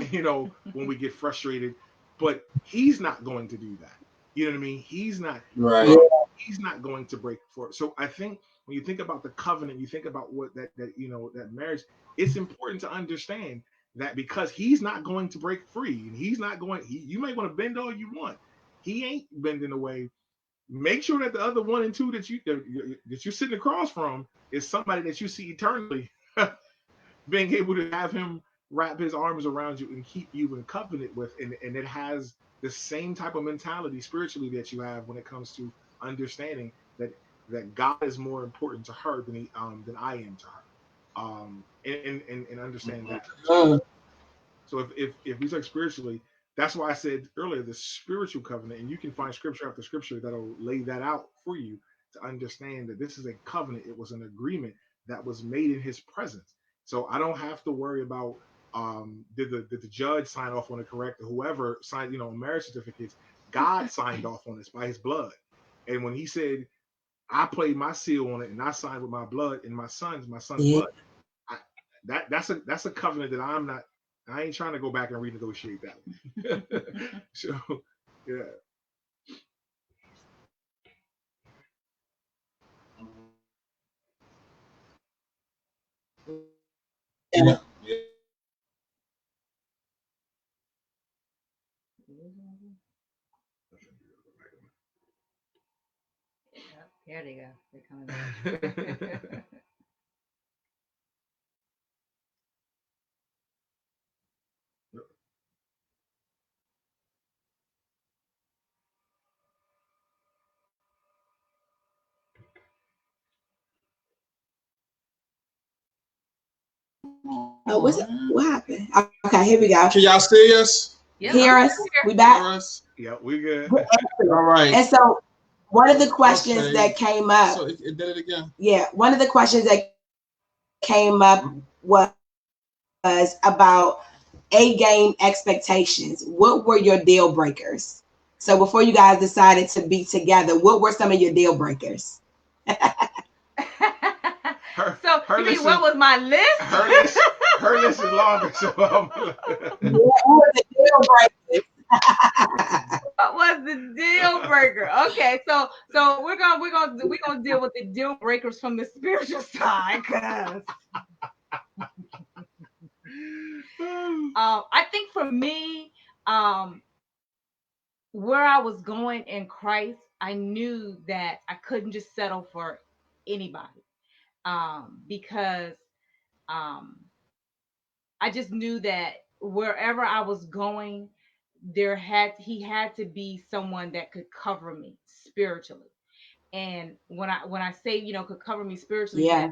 Speaker 3: when we get frustrated, but he's not going to do that. You know what I mean? He's not.
Speaker 2: Yeah.
Speaker 1: Right.
Speaker 3: He's not going to break for it. So I think when you think about the covenant, you think about what that marriage. It's important to understand that because he's not going to break free, and he's not going. You may want to bend all you want. He ain't bending away. Make sure that the other one and two that you're sitting across from is somebody that you see eternally, being able to have him wrap his arms around you and keep you in covenant with, and it has the same type of mentality spiritually that you have when it comes to understanding that God is more important to her than I am to her, and understand that. So
Speaker 2: Mm.
Speaker 3: if we talk spiritually, that's why I said earlier the spiritual covenant, and you can find scripture after scripture that'll lay that out for you to understand that this is a covenant. It was an agreement that was made in His presence. So I don't have to worry about did the judge sign off on it correct, or whoever signed marriage certificates. God signed off on this by His blood, and when He said, I played my seal on it and I signed with my blood and my son's
Speaker 2: Yeah.
Speaker 3: blood. I, that's a covenant that I ain't trying to go back and renegotiate that one. So yeah.
Speaker 1: Yeah. Yeah.
Speaker 4: There they go. They're coming back.
Speaker 2: Oh, what happened? Okay, here we go.
Speaker 1: Can y'all see us?
Speaker 4: Yep, I'm
Speaker 2: Hear us?
Speaker 4: still
Speaker 2: We
Speaker 4: here.
Speaker 2: back?
Speaker 1: Hear us?
Speaker 3: Yeah, we good.
Speaker 1: All right.
Speaker 2: And so one of the questions
Speaker 1: Okay.
Speaker 2: that came up,
Speaker 1: So it did it again.
Speaker 2: yeah, one of the questions that came up was about A-game expectations. What were your deal breakers? So before you guys decided to be together, what were some of your deal breakers?
Speaker 4: So you mean
Speaker 3: list
Speaker 4: what was my list?
Speaker 3: her list is longer. So
Speaker 2: Yeah, what were the deal breakers?
Speaker 4: What was the deal breaker? Okay, so we're gonna deal with the deal breakers from the spiritual side, cause I think for me, um, where I was going in Christ, I knew that I couldn't just settle for anybody, because um, I just knew that wherever I was going, he had to be someone that could cover me spiritually. And when I say could cover me spiritually,
Speaker 2: Yeah.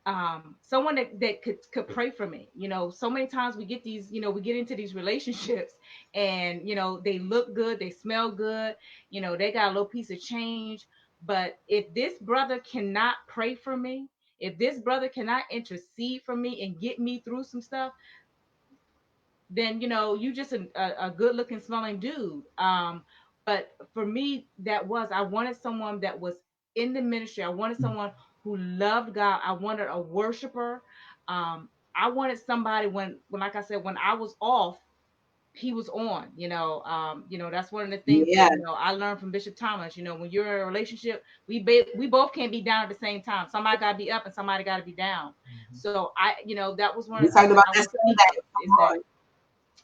Speaker 4: that someone that could pray for me. So many times we get into these relationships, and they look good, they smell good, they got a little piece of change, but if this brother cannot pray for me, if this brother cannot intercede for me and get me through some stuff, then you just a good looking smelling dude. But for me, I wanted someone that was in the ministry. I wanted someone who loved God. I wanted a worshiper. I wanted somebody when like I said, when I was off, he was on, that's one of the things that,
Speaker 2: Yeah.
Speaker 4: I learned from Bishop Thomas. When you're in a relationship, we both can't be down at the same time. Somebody got to be up and somebody got to be down. So that was one
Speaker 2: We
Speaker 4: of the things
Speaker 2: talked
Speaker 4: that
Speaker 2: about
Speaker 4: I
Speaker 2: that
Speaker 4: was seeking,
Speaker 2: Sunday.
Speaker 4: is
Speaker 2: Come
Speaker 4: that,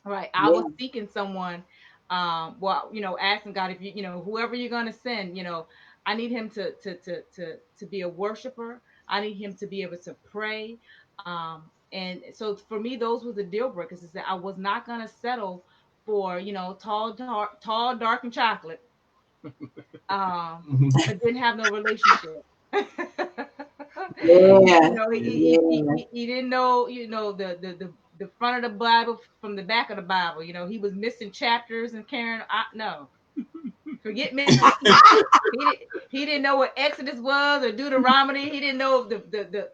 Speaker 2: on.
Speaker 4: right, I
Speaker 2: Yeah.
Speaker 4: was seeking someone, asking God, if whoever you're going to send, I need him to be a worshiper. I need him to be able to pray. And so for me, those were the deal breakers, is that I was not going to settle for, tall, dark, and chocolate, but didn't have no relationship.
Speaker 2: Yeah. Yeah.
Speaker 4: He didn't know, the front of the Bible from the back of the Bible. He was missing chapters and carrying. No, forget missing. He didn't know what Exodus was or Deuteronomy. He didn't know the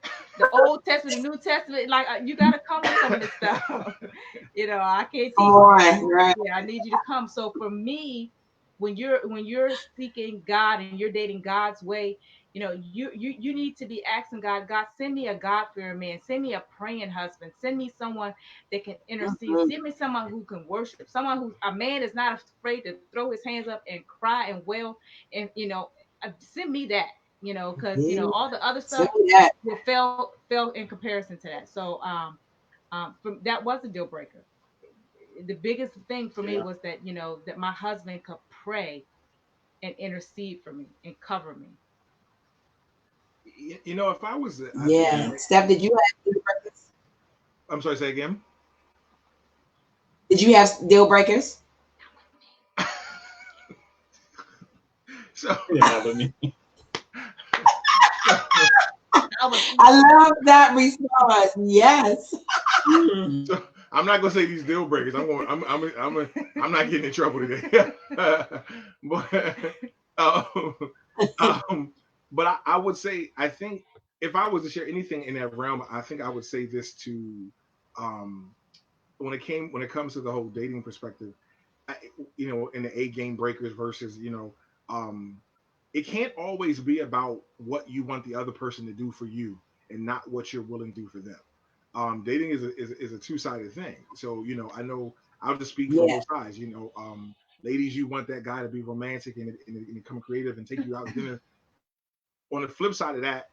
Speaker 4: Old Testament, the New Testament. Like, you got to come with some of this stuff. I can't
Speaker 2: Come
Speaker 4: teach you that.
Speaker 2: on. Right.
Speaker 4: Yeah, I need you to come. So for me, when you're seeking God and you're dating God's way, you need to be asking God, God, send me a God-fearing man, send me a praying husband, send me someone that can intercede,
Speaker 2: Mhm.
Speaker 4: send me someone who can worship, someone who, a man is not afraid to throw his hands up and cry and wail, and send me that, because
Speaker 2: Yeah.
Speaker 4: all the other
Speaker 2: Send
Speaker 4: stuff
Speaker 2: me that.
Speaker 4: will fail in comparison to that. So that was a deal breaker. The biggest thing for me
Speaker 1: Yeah.
Speaker 4: was that, that my husband could pray and intercede for me and cover me.
Speaker 3: If I was, I think
Speaker 2: Yeah.
Speaker 1: Yeah.
Speaker 2: Steph, did you have deal breakers?
Speaker 3: I'm sorry, say again.
Speaker 2: Did you have deal breakers?
Speaker 3: So,
Speaker 1: Yeah. Let me.
Speaker 3: so,
Speaker 4: I was
Speaker 2: I love that response. Yes.
Speaker 3: so I'm not gonna say these deal breakers. I'm not getting in trouble today. but um, I would say, I think if I was to share anything in that realm, I think I would say this to, um, when it comes to the whole dating perspective, I, in the A game breakers versus, um, it can't always be about what you want the other person to do for you and not what you're willing to do for them. Dating is a two-sided thing. So, I know I'll just speak from
Speaker 2: Yeah.
Speaker 3: both sides. Ladies, you want that guy to be romantic and become creative and take you out to dinner. On the flip side of that,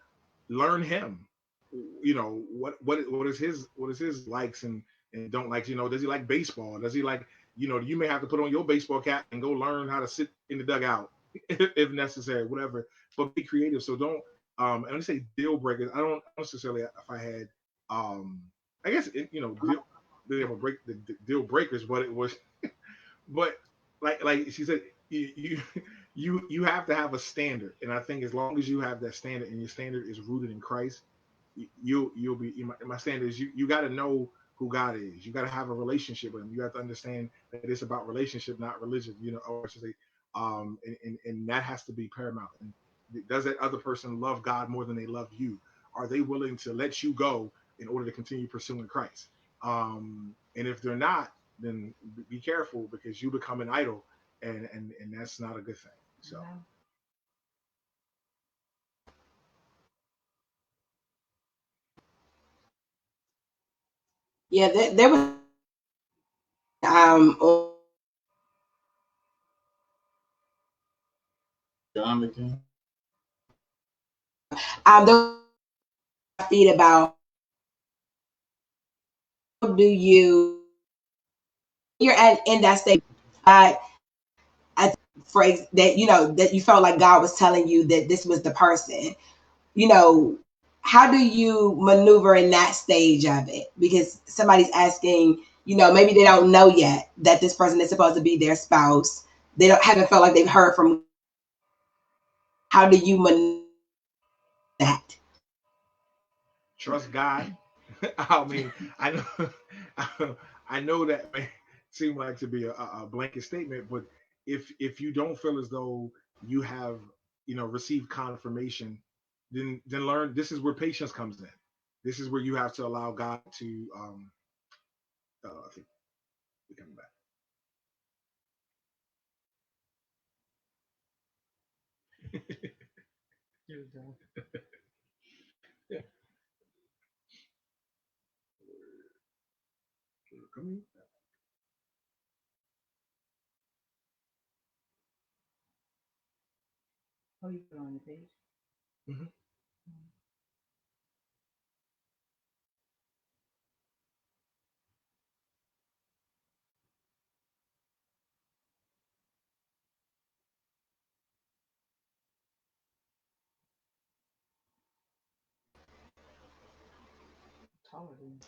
Speaker 3: learn him. What is his likes and don't likes. Does he like baseball? Does he like, you may have to put on your baseball cap and go learn how to sit in the dugout if necessary, whatever. But be creative. So don't. And when I say deal breakers, I don't necessarily, if I had, um, I guess they were the deal breakers, but it was, but like she said, you have to have a standard, and I think as long as you have that standard and your standard is rooted in Christ, you'll be. My standard is, you got to know who God is. You got to have a relationship with Him. You have to understand that it's about relationship, not religion. Or I should say, and that has to be paramount. And does that other person love God more than they love you? Are they willing to let you go in order to continue pursuing Christ? And if they're not, then be careful, because you become an idol, and that's not a good thing. So
Speaker 2: Yeah. There was on
Speaker 1: John again.
Speaker 2: there was a feed about how do you're in that state. I phrase that that you felt like God was telling you that this was the person. You know, how do you maneuver in that stage of it? Because somebody's asking, maybe they don't know yet that this person is supposed to be their spouse. They don't haven't felt like they've heard from. How do you maneuver that?
Speaker 3: trust God. I mean, I know, I know that may seem like to be a blanket statement, but if you don't feel as though you have, received confirmation, then learn. This is where patience comes in. This is where you have to allow God to. I think we're coming back. Yeah, coming.
Speaker 4: Oh, you put it on the page.
Speaker 3: Mhm.
Speaker 4: Taller than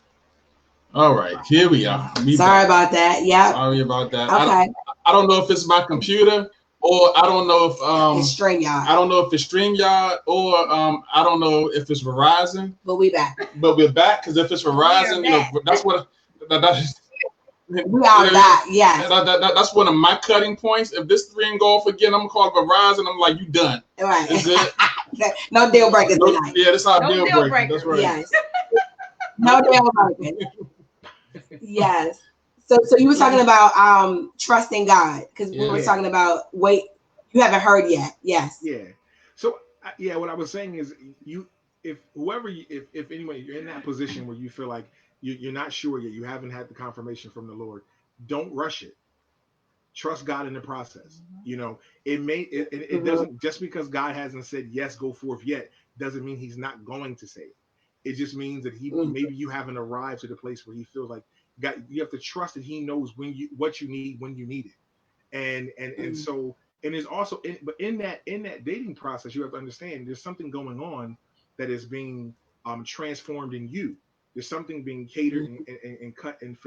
Speaker 1: All right, here we are.
Speaker 2: Sorry about that. Yep.
Speaker 1: Sorry about that.
Speaker 2: Okay.
Speaker 1: I don't know if it's my computer or I don't know if
Speaker 2: It's StreamYard.
Speaker 1: I don't know if it's StreamYard or I don't know if it's Verizon.
Speaker 2: But we back.
Speaker 1: But we're back because if it's Verizon, you know that's what that,
Speaker 2: We are back. Yes.
Speaker 1: that's one of my cutting points. If this ring go off again, I'm gonna call Verizon. I'm like, you done.
Speaker 2: Right.
Speaker 1: Is it?
Speaker 2: No deal breakers tonight.
Speaker 1: Yeah, that's our
Speaker 4: No
Speaker 1: deal
Speaker 4: deal
Speaker 1: breaker.
Speaker 4: breakers.
Speaker 1: That's right.
Speaker 2: Yes. No deal breakers. Yes. So you were talking about trusting God because we were
Speaker 1: Yeah.
Speaker 2: talking about wait, you haven't heard yet. Yes.
Speaker 3: Yeah. So yeah, what I was saying is you, if whoever, if anyway, you're in that position where you feel like you're not sure yet, you haven't had the confirmation from the Lord, don't rush it. Trust God in the process. You know, it doesn't, just because God hasn't said yes, go forth yet, doesn't mean He's not going to say it. It just means that He, maybe you haven't arrived to the place where He feels like God. You have to trust that He knows what you need when you need it, and so, and there's also but in that dating process, you have to understand there's something going on that is being transformed in you. There's something being catered and cut and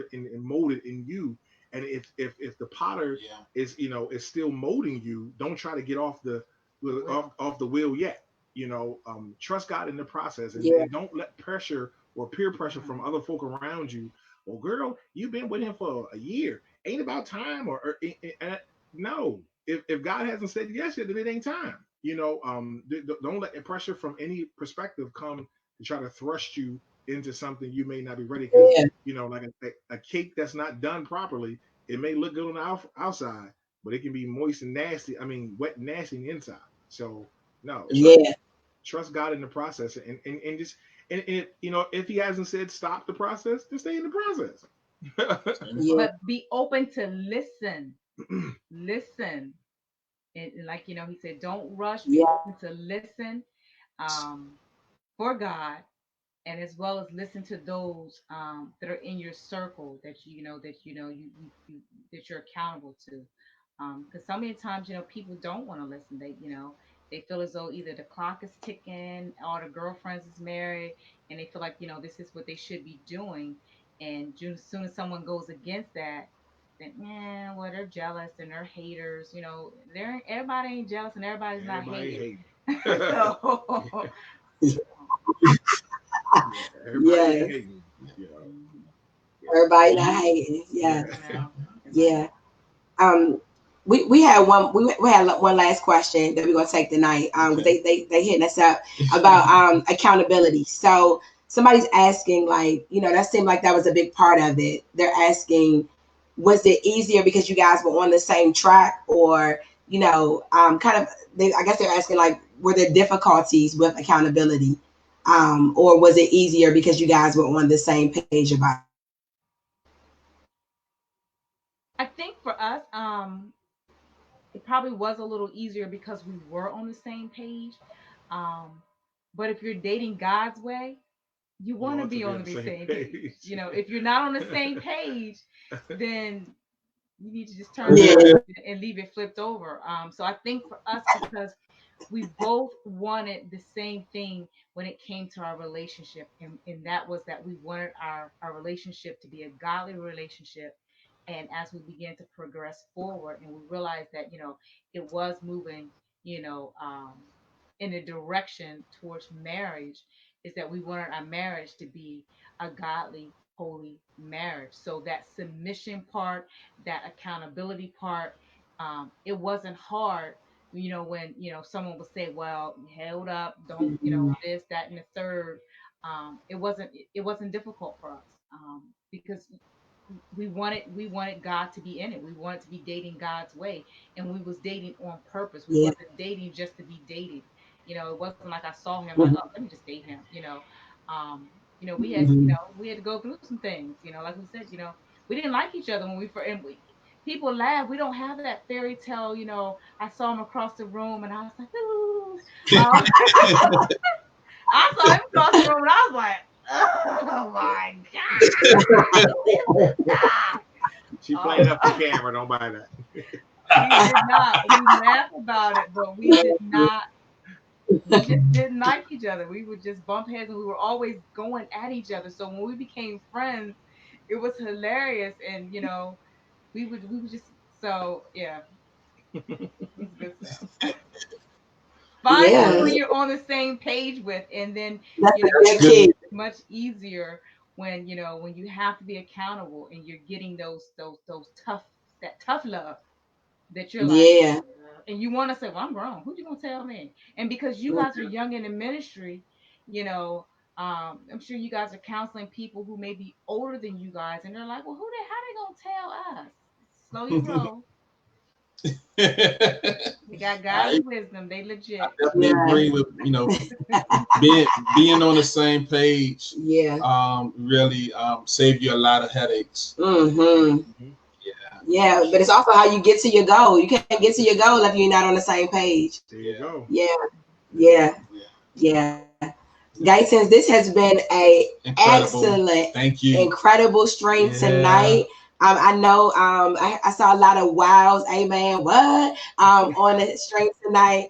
Speaker 3: molded in you. And if the potter is, is still molding you, don't try to get off off the wheel yet. Trust God in the process, and don't let pressure or peer pressure from other folk around you. Well, girl, you've been with him for a year. Ain't about time, no. If God hasn't said yes yet, then it ain't time. Don't let the pressure from any perspective come to try to thrust you into something you may not be ready, because like a cake that's not done properly, it may look good on the outside, but it can be moist and nasty. I mean, wet and nasty on the inside. So no, trust God in the process, and just and if He hasn't said stop the process, just stay in the process.
Speaker 4: But be open to listen. Listen. And like he said, don't rush. Be open to listen for God, and as well as listen to those that are in your circle that that you're accountable to. Because so many times, people don't want to listen. They feel as though either the clock is ticking, or the girlfriends is married, and they feel like this is what they should be doing. And as soon as someone goes against that, then well, they're jealous and they're haters. Everybody ain't jealous and everybody's not hating. So
Speaker 3: everybody ain't hating.
Speaker 2: Everybody not hating. Yeah.
Speaker 4: Yeah.
Speaker 2: We had one last question that we're gonna take tonight. They hitting us up about accountability. So somebody's asking, like, that seemed like that was a big part of it. They're asking, was it easier because you guys were on the same track, or kind of, I guess they're asking, like, were there difficulties with accountability, or was it easier because you guys were on the same page about it?
Speaker 4: I think for us, it probably was a little easier because we were on the same page. Um, but if you're dating God's way, you want to be on the same page. If you're not on the same page, then you need to just turn it and leave it flipped over. So I think for us, because we both wanted the same thing when it came to our relationship, and that was that we wanted our relationship to be a godly relationship. And as we began to progress forward, and we realized that it was moving, you know um, in a direction towards marriage, is that we wanted our marriage to be a godly, holy marriage. So that submission part, that accountability part, it wasn't hard. When someone would say, "Well, hold up, don't this, that, and the third." It wasn't difficult for us, because we wanted God to be in it. We wanted to be dating God's way, and we was dating on purpose. We wasn't dating just to be dated. It wasn't like I saw him like, oh, let me just date him. We had to go through some things. Like we said, we didn't like each other when we first. And people laugh. We don't have that fairy tale, I saw him across the room and I was like, ooh. I saw him across the room and I was like, oh my God. Who is this guy?
Speaker 3: She playing up the camera. Don't buy that.
Speaker 4: We did not. We laughed about it, but we did not. We just didn't like each other. We would just bump heads and we were always going at each other. So when we became friends, it was hilarious. And we would just, so yeah, it's good stuff. Find
Speaker 2: Yeah,
Speaker 4: someone you're on the same page with, and then
Speaker 2: that's a good
Speaker 4: it's
Speaker 2: key.
Speaker 4: much easier when you have to be accountable and you're getting those tough love that you're like,
Speaker 2: Yeah,
Speaker 4: and you want to say, well, I'm grown. Who you gonna tell me? And because you guys are young in the ministry, you know, I'm sure you guys are counseling people who may be older than you guys, and they're like, well, how they gonna tell us? Slow your roll. They got
Speaker 1: I
Speaker 4: godly wisdom. They legit.
Speaker 1: definitely
Speaker 2: yeah,
Speaker 1: agree with being on the same page.
Speaker 2: yeah.
Speaker 1: Really save you a lot of headaches.
Speaker 2: Mm-hmm.
Speaker 1: Yeah,
Speaker 2: Yeah, but it's also how you get to your goal. You can't get to your goal if you're not on the same page.
Speaker 3: There you go.
Speaker 2: Yeah, yeah, yeah. Guyton, this has been a
Speaker 1: incredible.
Speaker 2: excellent,
Speaker 1: Thank you.
Speaker 2: incredible stream tonight. I know I saw a lot of wows, amen, what on the stream tonight.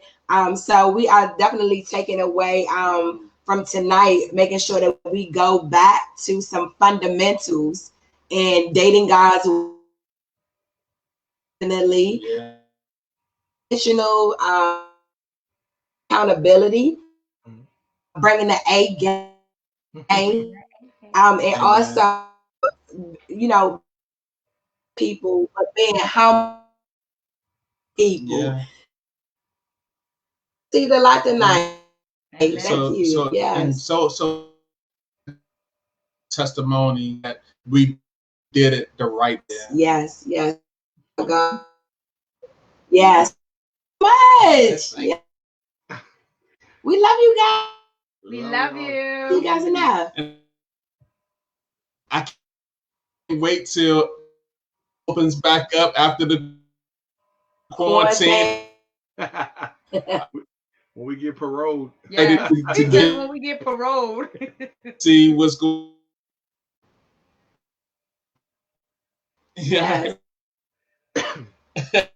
Speaker 2: So we are definitely taking away from tonight, making sure that we go back to some fundamentals and dating God's definitely intentional accountability, bringing the A game, and
Speaker 1: Amen.
Speaker 2: also people, but being humble people.
Speaker 1: Yeah.
Speaker 2: See the light tonight.
Speaker 4: Amen.
Speaker 2: Thank you.
Speaker 1: So
Speaker 2: Yes.
Speaker 1: so testimony that we did it the right way.
Speaker 2: Yes. Yes. God. Yes. Much. Yeah. We love you guys.
Speaker 4: We love
Speaker 2: You
Speaker 4: you.
Speaker 2: guys enough.
Speaker 1: And I can't wait till it opens back up after the quarantine.
Speaker 3: When we get paroled.
Speaker 4: Yeah.
Speaker 1: To
Speaker 4: When we get paroled.
Speaker 1: see what's going. Yeah.
Speaker 2: Yes.